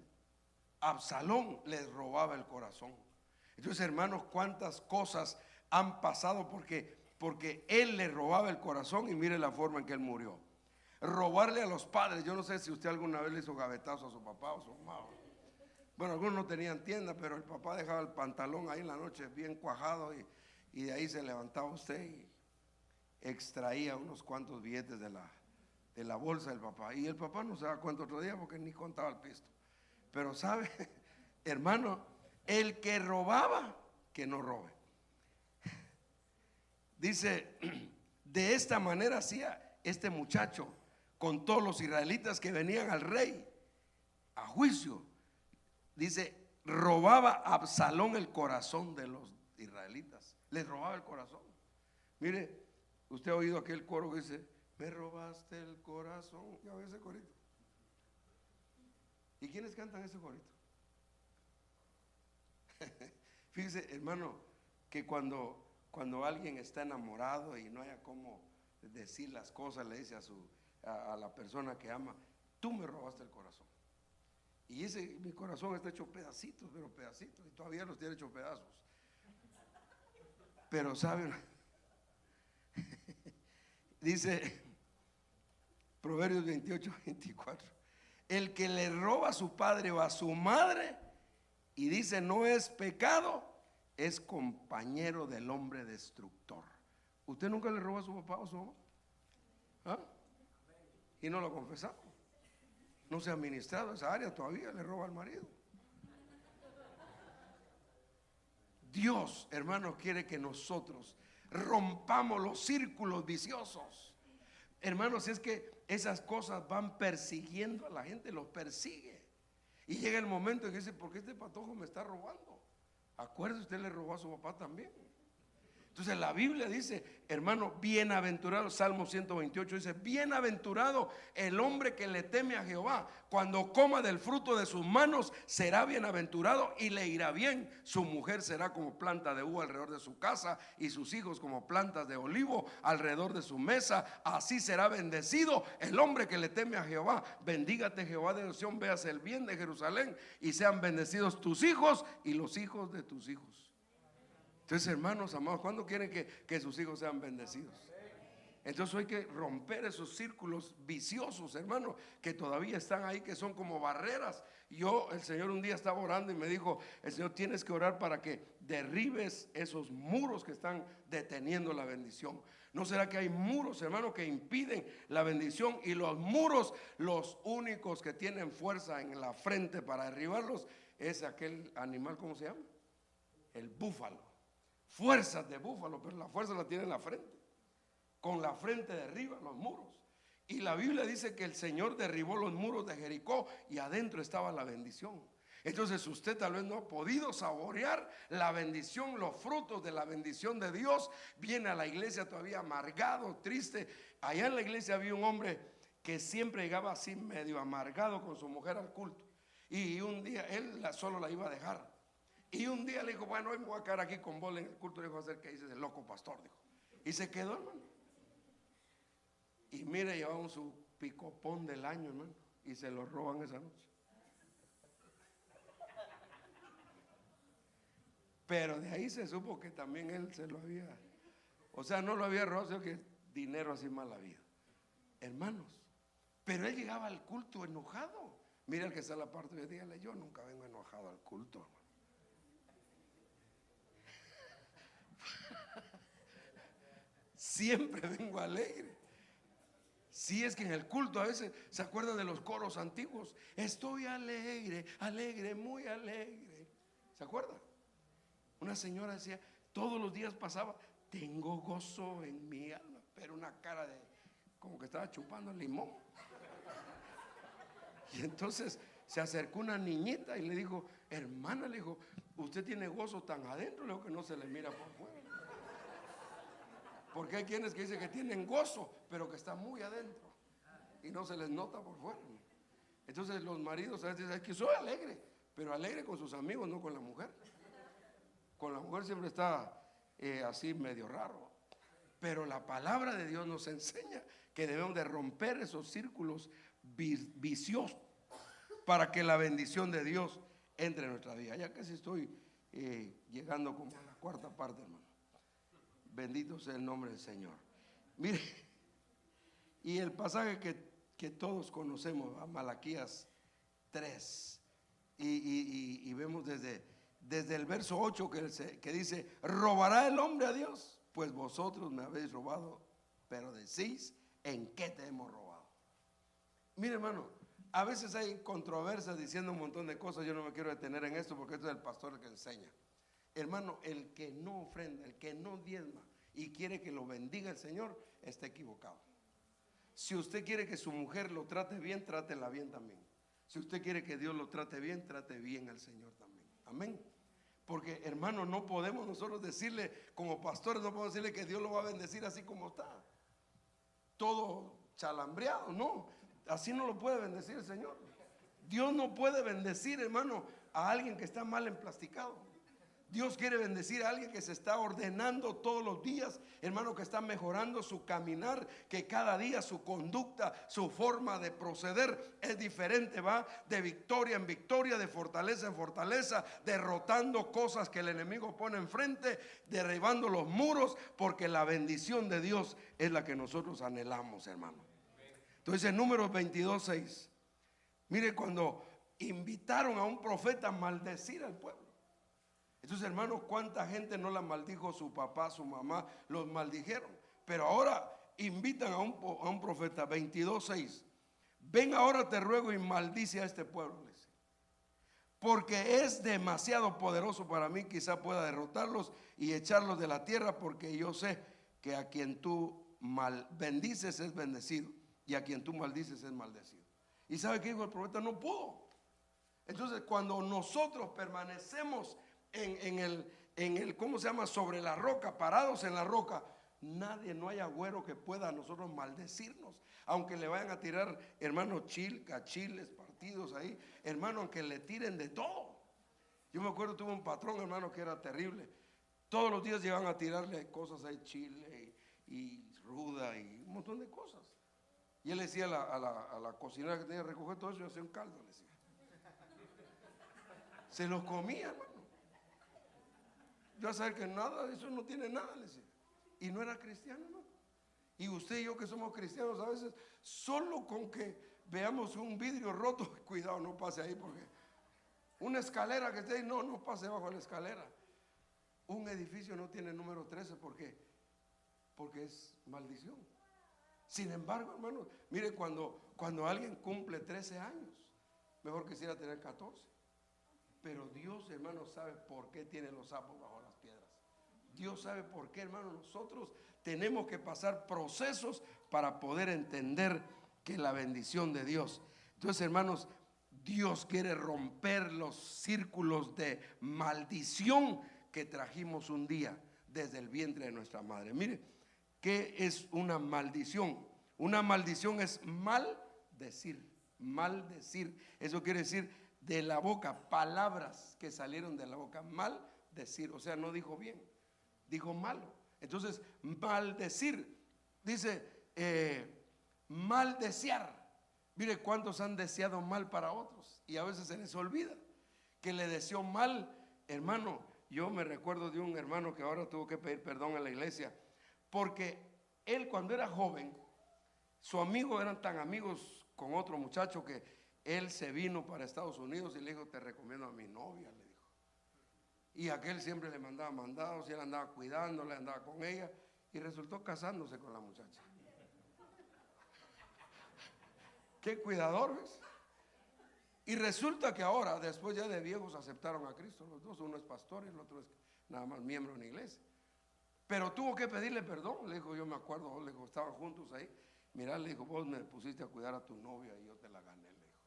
Absalón les robaba el corazón. Entonces, hermanos, cuántas cosas han pasado porque él le robaba el corazón, y mire la forma en que él murió. Robarle a los padres. Yo no sé si usted alguna vez le hizo gavetazo a su papá o a su mamá. Bueno, algunos no tenían tienda, pero el papá dejaba el pantalón ahí en la noche bien cuajado, y de ahí se levantaba usted y extraía unos cuantos billetes de la bolsa del papá. Y el papá no se daba cuenta otro día porque ni contaba el pisto. Pero sabe, hermano, el que robaba, que no robe. Dice, de esta manera hacía este muchacho con todos los israelitas que venían al rey a juicio. Dice, robaba a Absalón el corazón de los israelitas. Les robaba el corazón. Mire, usted ha oído aquel coro que dice, me robaste el corazón. Ya ve ese corito. ¿Y quiénes cantan ese corito? Fíjese, hermano, que cuando alguien está enamorado y no haya cómo decir las cosas, le dice a la persona que ama, tú me robaste el corazón. Y mi corazón está hecho pedacitos, pero pedacitos, y todavía los tiene hecho pedazos. Pero saben, dice Proverbios 28-24, el que le roba a su padre o a su madre y dice no es pecado, es compañero del hombre destructor. ¿Usted nunca le robó a su papá o a su mamá? ¿Ah? Y no lo confesamos. No se ha administrado esa área todavía, le roba al marido. Dios, hermanos, quiere que nosotros rompamos los círculos viciosos. Hermanos, es que esas cosas van persiguiendo a la gente, los persigue. Y llega el momento en que dice, ¿por qué este patojo me está robando? Acuérdese, usted le robó a su papá también. Entonces la Biblia dice, hermano, bienaventurado, Salmo 128 dice, bienaventurado el hombre que le teme a Jehová, cuando coma del fruto de sus manos será bienaventurado y le irá bien. Su mujer será como planta de uva alrededor de su casa y sus hijos como plantas de olivo alrededor de su mesa. Así será bendecido el hombre que le teme a Jehová. Bendígate Jehová de Sión, veas el bien de Jerusalén y sean bendecidos tus hijos y los hijos de tus hijos. Entonces, hermanos amados, ¿cuándo quieren que sus hijos sean bendecidos? Entonces hay que romper esos círculos viciosos, hermanos, que todavía están ahí, que son como barreras. El Señor un día estaba orando y me dijo, el Señor, tienes que orar para que derribes esos muros que están deteniendo la bendición. ¿No será que hay muros, hermanos, que impiden la bendición? Y los muros, los únicos que tienen fuerza en la frente para derribarlos, es aquel animal, ¿cómo se llama? El búfalo. Fuerzas de búfalo, pero la fuerza la tiene en la frente. Con la frente derriba los muros. Y la Biblia dice que el Señor derribó los muros de Jericó y adentro estaba la bendición. Entonces usted tal vez no ha podido saborear la bendición, los frutos de la bendición de Dios. Viene a la iglesia todavía amargado, triste. Allá en la iglesia había un hombre que siempre llegaba así medio amargado con su mujer al culto. Y un día él solo la iba a dejar. Y un día le dijo, bueno, hoy me voy a quedar aquí con vos en el culto. Le dijo, hacer que dices el loco pastor, dijo. Y se quedó, hermano. Y mire, llevaban su picopón del año, hermano, y se lo roban esa noche. Pero de ahí se supo que también él se lo había, o sea, no lo había robado, sino que dinero así mala vida, hermanos. Pero él llegaba al culto enojado. Mira el que está a la parte de dígale, yo nunca vengo enojado al culto, hermano. Siempre vengo alegre. Si es que en el culto a veces se acuerdan de los coros antiguos. Estoy alegre, alegre, muy alegre. ¿Se acuerda? Una señora decía, todos los días pasaba, tengo gozo en mi alma, pero una cara de como que estaba chupando el limón. Y entonces se acercó una niñita y le dijo, hermana, le dijo, usted tiene gozo tan adentro, le dijo, que no se le mira por fuera. Porque hay quienes que dicen que tienen gozo, pero que está muy adentro y no se les nota por fuera. Entonces los maridos a veces dicen, es que soy alegre, pero alegre con sus amigos, no con la mujer. Con la mujer siempre está así medio raro. Pero la palabra de Dios nos enseña que debemos de romper esos círculos viciosos para que la bendición de Dios entre en nuestra vida. Ya casi estoy llegando como a la cuarta parte, hermano. Bendito sea el nombre del Señor. Mire, y el pasaje que todos conocemos, a Malaquías 3, y vemos desde el verso 8 que dice, robará el hombre a Dios, pues vosotros me habéis robado, pero decís, ¿en qué te hemos robado? Mire, hermano, a veces hay controversias diciendo un montón de cosas. Yo no me quiero detener en esto porque esto es el pastor el que enseña. Hermano, el que no ofrenda, el que no diezma y quiere que lo bendiga el Señor, está equivocado. Si usted quiere que su mujer lo trate bien, trátela bien también. Si usted quiere que Dios lo trate bien al Señor también. Amén. Porque, hermano, no podemos nosotros decirle, como pastores, no podemos decirle que Dios lo va a bendecir así como está, todo chalambreado. No, así no lo puede bendecir el Señor. Dios no puede bendecir, hermano, a alguien que está mal emplasticado. Dios quiere bendecir a alguien que se está ordenando todos los días, hermano, que está mejorando su caminar, que cada día su conducta, su forma de proceder es diferente, va de victoria en victoria, de fortaleza en fortaleza, derrotando cosas que el enemigo pone enfrente, derribando los muros, porque la bendición de Dios es la que nosotros anhelamos, hermano. Entonces en Números 22:6, mire, cuando invitaron a un profeta a maldecir al pueblo. Entonces, hermanos, cuánta gente no la maldijo su papá, su mamá, los maldijeron. Pero ahora invitan a un profeta, 22:6. Ven ahora, te ruego, y maldice a este pueblo, porque es demasiado poderoso para mí, quizá pueda derrotarlos y echarlos de la tierra, porque yo sé que a quien tú bendices es bendecido, y a quien tú maldices es maldecido. ¿Y sabe qué dijo el profeta? No pudo. Entonces, cuando nosotros permanecemos en el, ¿cómo se llama? Sobre la roca, parados en la roca, nadie, no hay agüero que pueda a nosotros maldecirnos. Aunque le vayan a tirar, hermano, chiles, partidos ahí, hermano, aunque le tiren de todo. Yo me acuerdo, tuve un patrón, hermano, que era terrible. Todos los días llegaban a tirarle cosas ahí, chile y ruda y un montón de cosas. Y él le decía a la cocinera que tenía que recoger todo eso y hacía un caldo, le decía. Se los comía, hermano. Yo a saber que nada de eso no tiene nada, le decía. Y no era cristiano, ¿no? Y usted y yo que somos cristianos a veces, solo con que veamos un vidrio roto, cuidado, no pase ahí, porque una escalera que esté ahí, no pase bajo la escalera. Un edificio no tiene número 13, ¿por qué? Porque es maldición. Sin embargo, hermano, mire, cuando alguien cumple 13 años, mejor quisiera tener 14. Pero Dios, hermano, sabe por qué tiene los sapos bajo las piedras. Dios sabe por qué, hermano. Nosotros tenemos que pasar procesos para poder entender que la bendición de Dios. Entonces, hermanos, Dios quiere romper los círculos de maldición que trajimos un día desde el vientre de nuestra madre. Mire, ¿qué es una maldición? Una maldición es maldecir. Maldecir. Eso quiere decir de la boca, palabras que salieron de la boca, maldecir, o sea, no dijo bien, dijo malo. Entonces, maldecir, dice maldesear. Mire cuántos han deseado mal para otros y a veces se les olvida que le deseó mal, hermano. Yo me recuerdo de un hermano que ahora tuvo que pedir perdón a la iglesia porque él, cuando era joven, su amigo, eran tan amigos con otro muchacho que él se vino para Estados Unidos y le dijo: te recomiendo a mi novia, le dijo. Y aquel siempre le mandaba mandados y él andaba cuidándola, andaba con ella y resultó casándose con la muchacha. Qué cuidador, ¿ves? Y resulta que ahora, después ya de viejos, aceptaron a Cristo los dos. Uno es pastor y el otro es nada más miembro de una iglesia. Pero tuvo que pedirle perdón. Le dijo: yo me acuerdo, le dijo, estaban juntos ahí. Mirá, le dijo: vos me pusiste a cuidar a tu novia y yo te la gané, le dijo.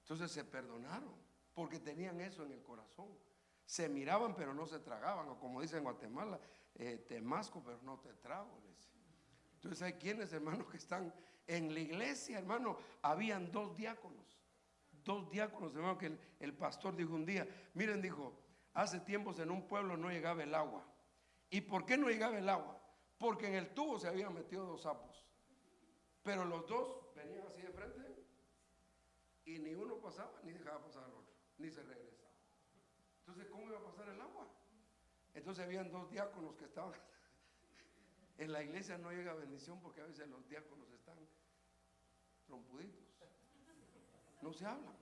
Entonces se perdonaron porque tenían eso en el corazón. Se miraban pero no se tragaban, o como dicen en Guatemala, te masco pero no te trago, les. Entonces hay quienes, hermanos, que están en la iglesia, hermano. Habían dos diáconos, hermano, que el pastor dijo un día: miren, dijo, hace tiempos en un pueblo no llegaba el agua. ¿Y por qué no llegaba el agua? Porque en el tubo se habían metido dos sapos, pero los dos venían así de frente y ni uno pasaba ni dejaba pasar al otro, ni se regresaba. Entonces, ¿cómo iba a pasar el agua? Entonces habían dos diáconos que estaban. En la iglesia no llega bendición porque a veces los diáconos están trompuditos, no se hablan.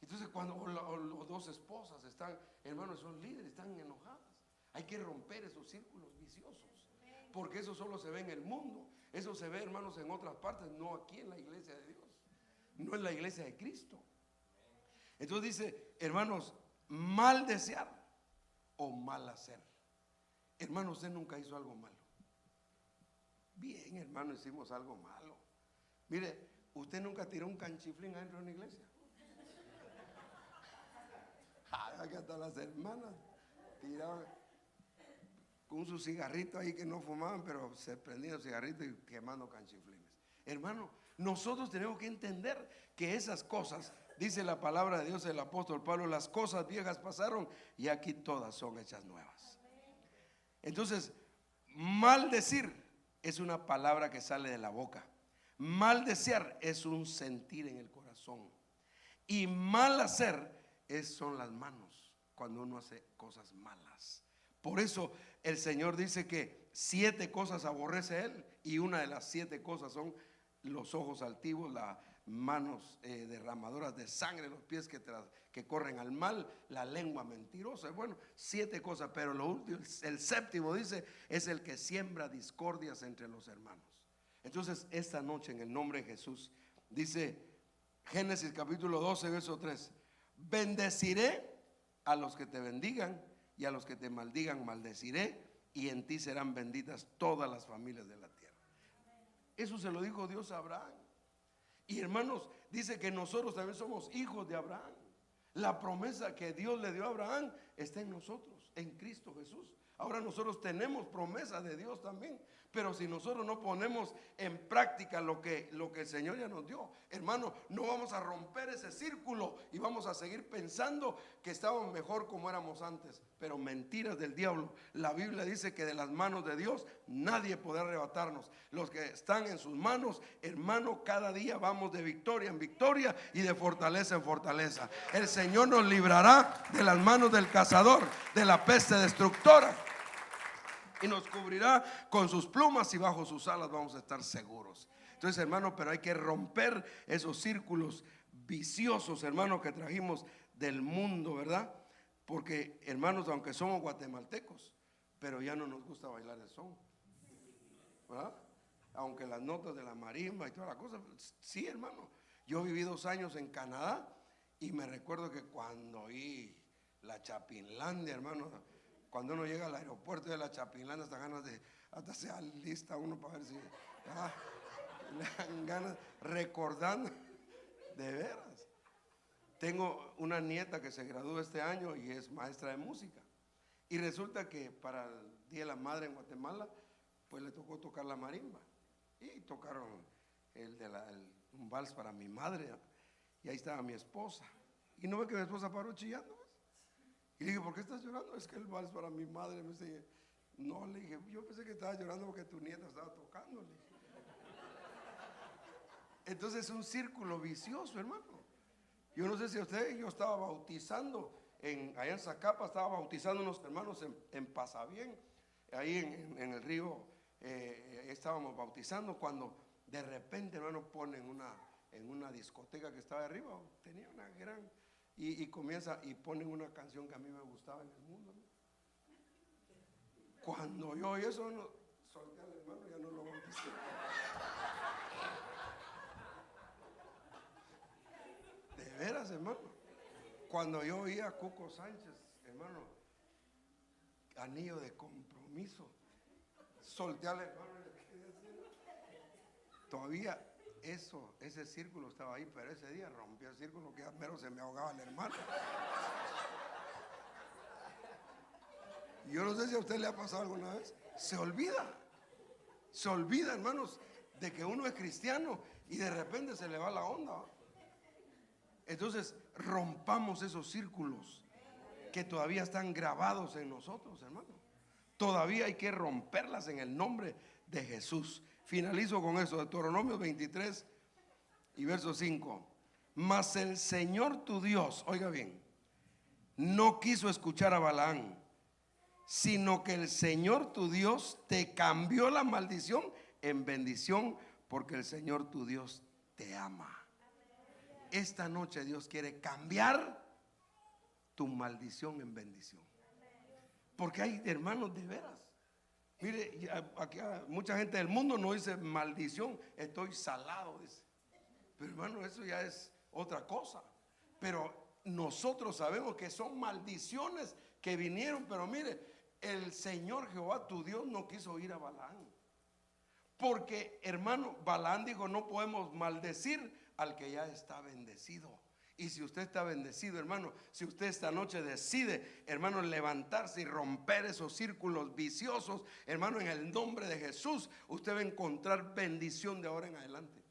Entonces, cuando los dos esposas están, hermanos, son líderes, están enojadas. Hay que romper esos círculos viciosos, porque eso solo se ve en el mundo. Eso se ve, hermanos, en otras partes, no aquí en la iglesia de Dios, no en la iglesia de Cristo. Entonces dice, hermanos, mal desear o mal hacer. Hermano, usted nunca hizo algo malo. Bien, hermano, hicimos algo malo. Mire, usted nunca tiró un canchiflín adentro de una iglesia. Que hasta las hermanas tiraban con su cigarrito ahí, que no fumaban, pero se prendían el cigarrito y quemando canchiflines. Hermano, nosotros tenemos que entender que esas cosas, dice la palabra de Dios, el apóstol Pablo: las cosas viejas pasaron y aquí todas son hechas nuevas. Entonces, maldecir es una palabra que sale de la boca. Maldesear es un sentir en el corazón. Y mal hacer son las manos, cuando uno hace cosas malas. Por eso el Señor dice que 7 cosas aborrece Él, y una de las 7 cosas son los ojos altivos, las manos derramadoras de sangre, los pies que corren al mal, la lengua mentirosa. Bueno, 7 cosas, pero lo último, el séptimo, dice, es el que siembra discordias entre los hermanos. Entonces, esta noche, en el nombre de Jesús, dice Génesis capítulo 12, verso 3: bendeciré a los que te bendigan, y a los que te maldigan maldeciré, y en ti serán benditas todas las familias de la tierra. Eso se lo dijo Dios a Abraham. Y hermanos, dice que nosotros también somos hijos de Abraham. La promesa que Dios le dio a Abraham está en nosotros, en Cristo Jesús. Ahora nosotros tenemos promesa de Dios también, pero si nosotros no ponemos en práctica lo que el Señor ya nos dio, hermano, no vamos a romper ese círculo y vamos a seguir pensando que estábamos mejor como éramos antes. Pero mentiras del diablo. La Biblia dice que de las manos de Dios nadie podrá arrebatarnos. Los que están en sus manos, hermano, cada día vamos de victoria en victoria y de fortaleza en fortaleza. El Señor nos librará de las manos del cazador, de la peste destructora, y nos cubrirá con sus plumas, y bajo sus alas vamos a estar seguros. Entonces, hermano, pero hay que romper esos círculos viciosos, hermano, que trajimos del mundo, ¿verdad? Porque, hermanos, aunque somos guatemaltecos, pero ya no nos gusta bailar el son, ¿verdad? Aunque las notas de la marimba y toda la cosa, sí, hermano. Yo viví 2 años en Canadá y me recuerdo que cuando oí la Chapinlandia, hermano, cuando uno llega al aeropuerto de la Chapinlandia, hasta ganas de, hasta se alista uno para ver si le dan ganas, recordando, de veras. Tengo una nieta que se graduó este año y es maestra de música, y resulta que para el Día de la Madre en Guatemala, pues le tocó tocar la marimba, y tocaron un vals para mi madre, y ahí estaba mi esposa. Y no ve que mi esposa paró chillando, pues. Y le dije, ¿por qué estás llorando? Es que el vals para mi madre. Me dice, no, le dije, yo pensé que estabas llorando porque tu nieta estaba tocando. Le dije. Entonces es un círculo vicioso, hermano. Yo no sé si usted, yo estaba bautizando allá en Zacapa, estaba bautizando unos hermanos en Pasabien, ahí en el río, estábamos bautizando cuando de repente, hermano, ponen en una discoteca que estaba arriba, tenía una gran, y comienza y ponen una canción que a mí me gustaba en el mundo, ¿no? Cuando yo oí eso, no, solté al hermano, ya no lo bauticé. De veras, hermano. Cuando yo oía a Cuco Sánchez, hermano, anillo de compromiso, solté al hermano y le quedé así. Todavía ese círculo estaba ahí, pero ese día rompió el círculo que ya mero se me ahogaba el hermano. Yo no sé si a usted le ha pasado alguna vez. Se olvida, hermanos, de que uno es cristiano y de repente se le va la onda. Entonces rompamos esos círculos que todavía están grabados en nosotros, hermano. Todavía hay que romperlas en el nombre de Jesús. Finalizo con eso, Deuteronomio 23 y verso 5. Mas el Señor tu Dios, oiga bien, no quiso escuchar a Balaam, sino que el Señor tu Dios te cambió la maldición en bendición, porque el Señor tu Dios te ama. Esta noche Dios quiere cambiar tu maldición en bendición. Porque hay hermanos de veras. Mire, aquí mucha gente del mundo no dice maldición, estoy salado, dice. Pero hermano, eso ya es otra cosa. Pero nosotros sabemos que son maldiciones que vinieron. Pero mire, el Señor Jehová tu Dios no quiso oír a Balaam. Porque hermano, Balaam dijo, no podemos maldecir al que ya está bendecido. Y si usted está bendecido, hermano, si usted esta noche decide, hermano, levantarse y romper esos círculos viciosos, hermano, en el nombre de Jesús, usted va a encontrar bendición de ahora en adelante,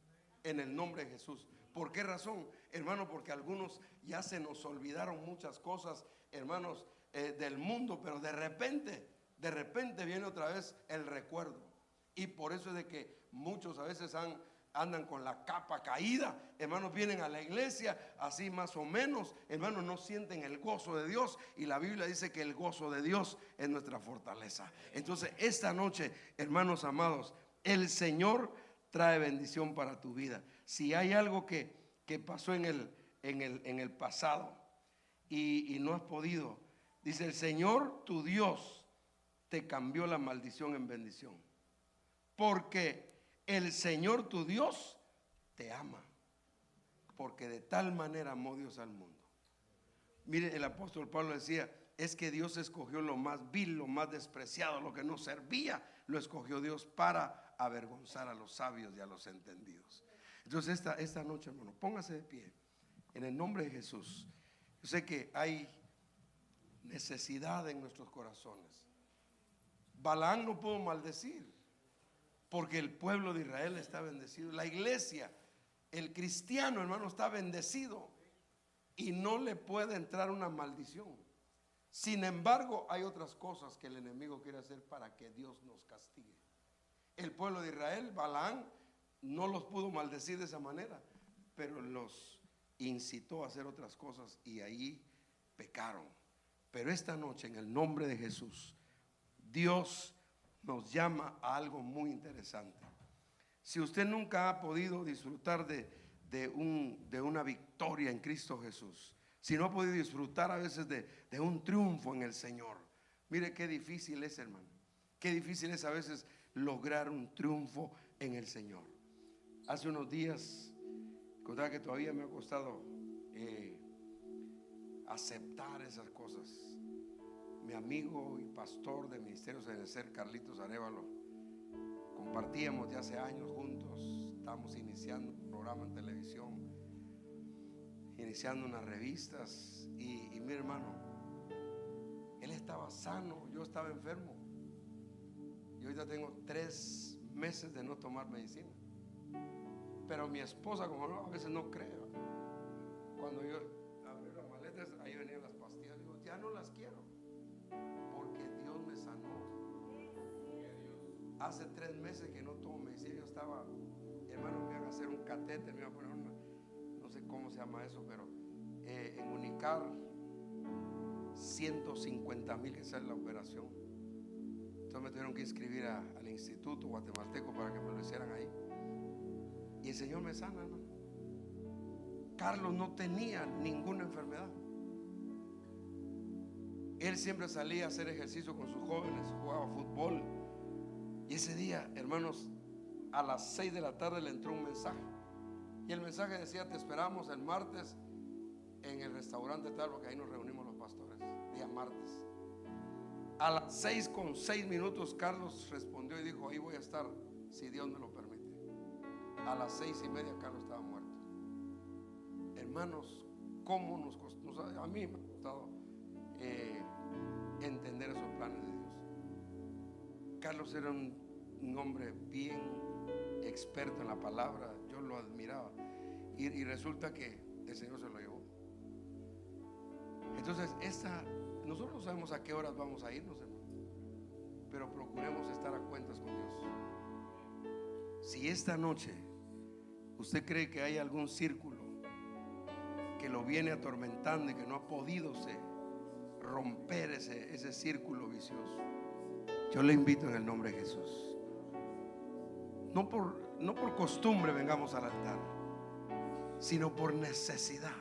en el nombre de Jesús. ¿Por qué razón, hermano? Porque algunos ya se nos olvidaron muchas cosas, hermanos, del mundo, pero de repente viene otra vez el recuerdo. Y por eso es de que muchos a veces andan con la capa caída, hermanos, vienen a la iglesia así más o menos, hermanos, no sienten el gozo de Dios, y la Biblia dice que el gozo de Dios es nuestra fortaleza. Entonces esta noche, hermanos amados, el Señor trae bendición para tu vida. Si hay algo que pasó en el pasado y no has podido, dice el Señor tu Dios te cambió la maldición en bendición, porque el Señor tu Dios te ama, porque de tal manera amó Dios al mundo. Mire, el apóstol Pablo decía, es que Dios escogió lo más vil, lo más despreciado, lo que no servía, lo escogió Dios para avergonzar a los sabios y a los entendidos. Entonces esta noche, hermano, póngase de pie en el nombre de Jesús. Yo sé que hay necesidad en nuestros corazones. Balaam no pudo maldecir, porque el pueblo de Israel está bendecido. La iglesia, el cristiano, hermano, está bendecido y no le puede entrar una maldición. Sin embargo, hay otras cosas que el enemigo quiere hacer para que Dios nos castigue. El pueblo de Israel, Balaam, no los pudo maldecir de esa manera, pero los incitó a hacer otras cosas y ahí pecaron. Pero esta noche, en el nombre de Jesús, Dios nos llama a algo muy interesante. Si usted nunca ha podido disfrutar de una victoria en Cristo Jesús, si no ha podido disfrutar a veces de un triunfo en el Señor, mire qué difícil es, hermano. Qué difícil es a veces lograr un triunfo en el Señor. Hace unos días, contaba que todavía me ha costado aceptar esas cosas. Mi amigo y pastor de Ministerios de Benecer, Carlitos Arévalo, compartíamos ya hace años juntos. Estábamos iniciando un programa en televisión, iniciando unas revistas, y mi hermano, él estaba sano, yo estaba enfermo. Y ahorita tengo 3 meses de no tomar medicina. Pero mi esposa, como no, a veces no cree. Cuando yo abro la meterse. Ahí venían las pastillas. Digo, ya no las quiero, porque Dios me sanó. Hace 3 meses que no tomo medicina. Yo estaba, hermano, me iban a hacer un catéter, me iban a poner una, no sé cómo se llama eso, pero en Unicar 150,000 que sale la operación. Entonces me tuvieron que inscribir al Instituto Guatemalteco para que me lo hicieran ahí. Y el Señor me sana, hermano. Carlos no tenía ninguna enfermedad. Él siempre salía a hacer ejercicio con sus jóvenes, jugaba fútbol. Y ese día, hermanos, a las 6 de la tarde le entró un mensaje. Y el mensaje decía: te esperamos el martes en el restaurante tal, porque ahí nos reunimos los pastores, día martes. A las 6:06 Carlos respondió y dijo: ahí voy a estar si Dios me lo permite. A las 6:30 Carlos estaba muerto. Hermanos, ¿cómo nos costó? A mí me ha costado entender esos planes de Dios. Carlos era un hombre bien experto en la palabra. Yo lo admiraba. Y resulta que el Señor se lo llevó. Entonces nosotros no sabemos a qué horas vamos a irnos, hermano, pero procuremos estar a cuentas con Dios. Si esta noche usted cree que hay algún círculo que lo viene atormentando y que no ha podido romper ese círculo vicioso, yo le invito en el nombre de Jesús. No por costumbre vengamos al altar, sino por necesidad.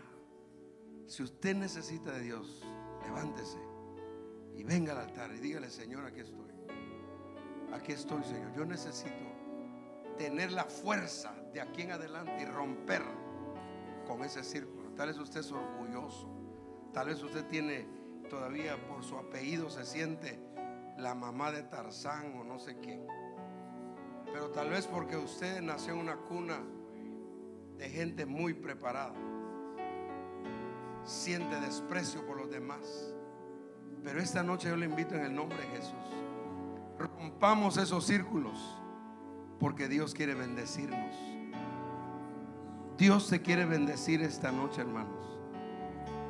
Si usted necesita de Dios, levántese y venga al altar y dígale: Señor, aquí estoy. Aquí estoy, Señor. Yo necesito tener la fuerza de aquí en adelante y romper con ese círculo. Tal vez usted es orgulloso. Tal vez usted tiene todavía, por su apellido, se siente la mamá de Tarzán o no sé quién. Pero tal vez porque usted nació en una cuna de gente muy preparada, siente desprecio por los demás. Pero esta noche yo le invito en el nombre de Jesús: rompamos esos círculos, porque Dios quiere bendecirnos. Dios te quiere bendecir esta noche, hermanos.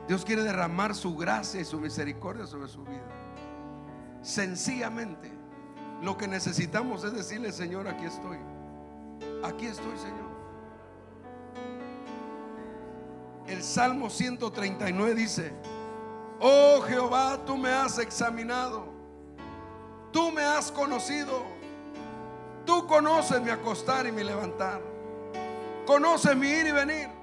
Dios quiere derramar su gracia y su misericordia sobre su vida. Sencillamente lo que necesitamos es decirle: Señor, aquí estoy. Aquí estoy, Señor. El Salmo 139 dice: oh Jehová, tú me has examinado, tú me has conocido, tú conoces mi acostar y mi levantar, conoces mi ir y venir.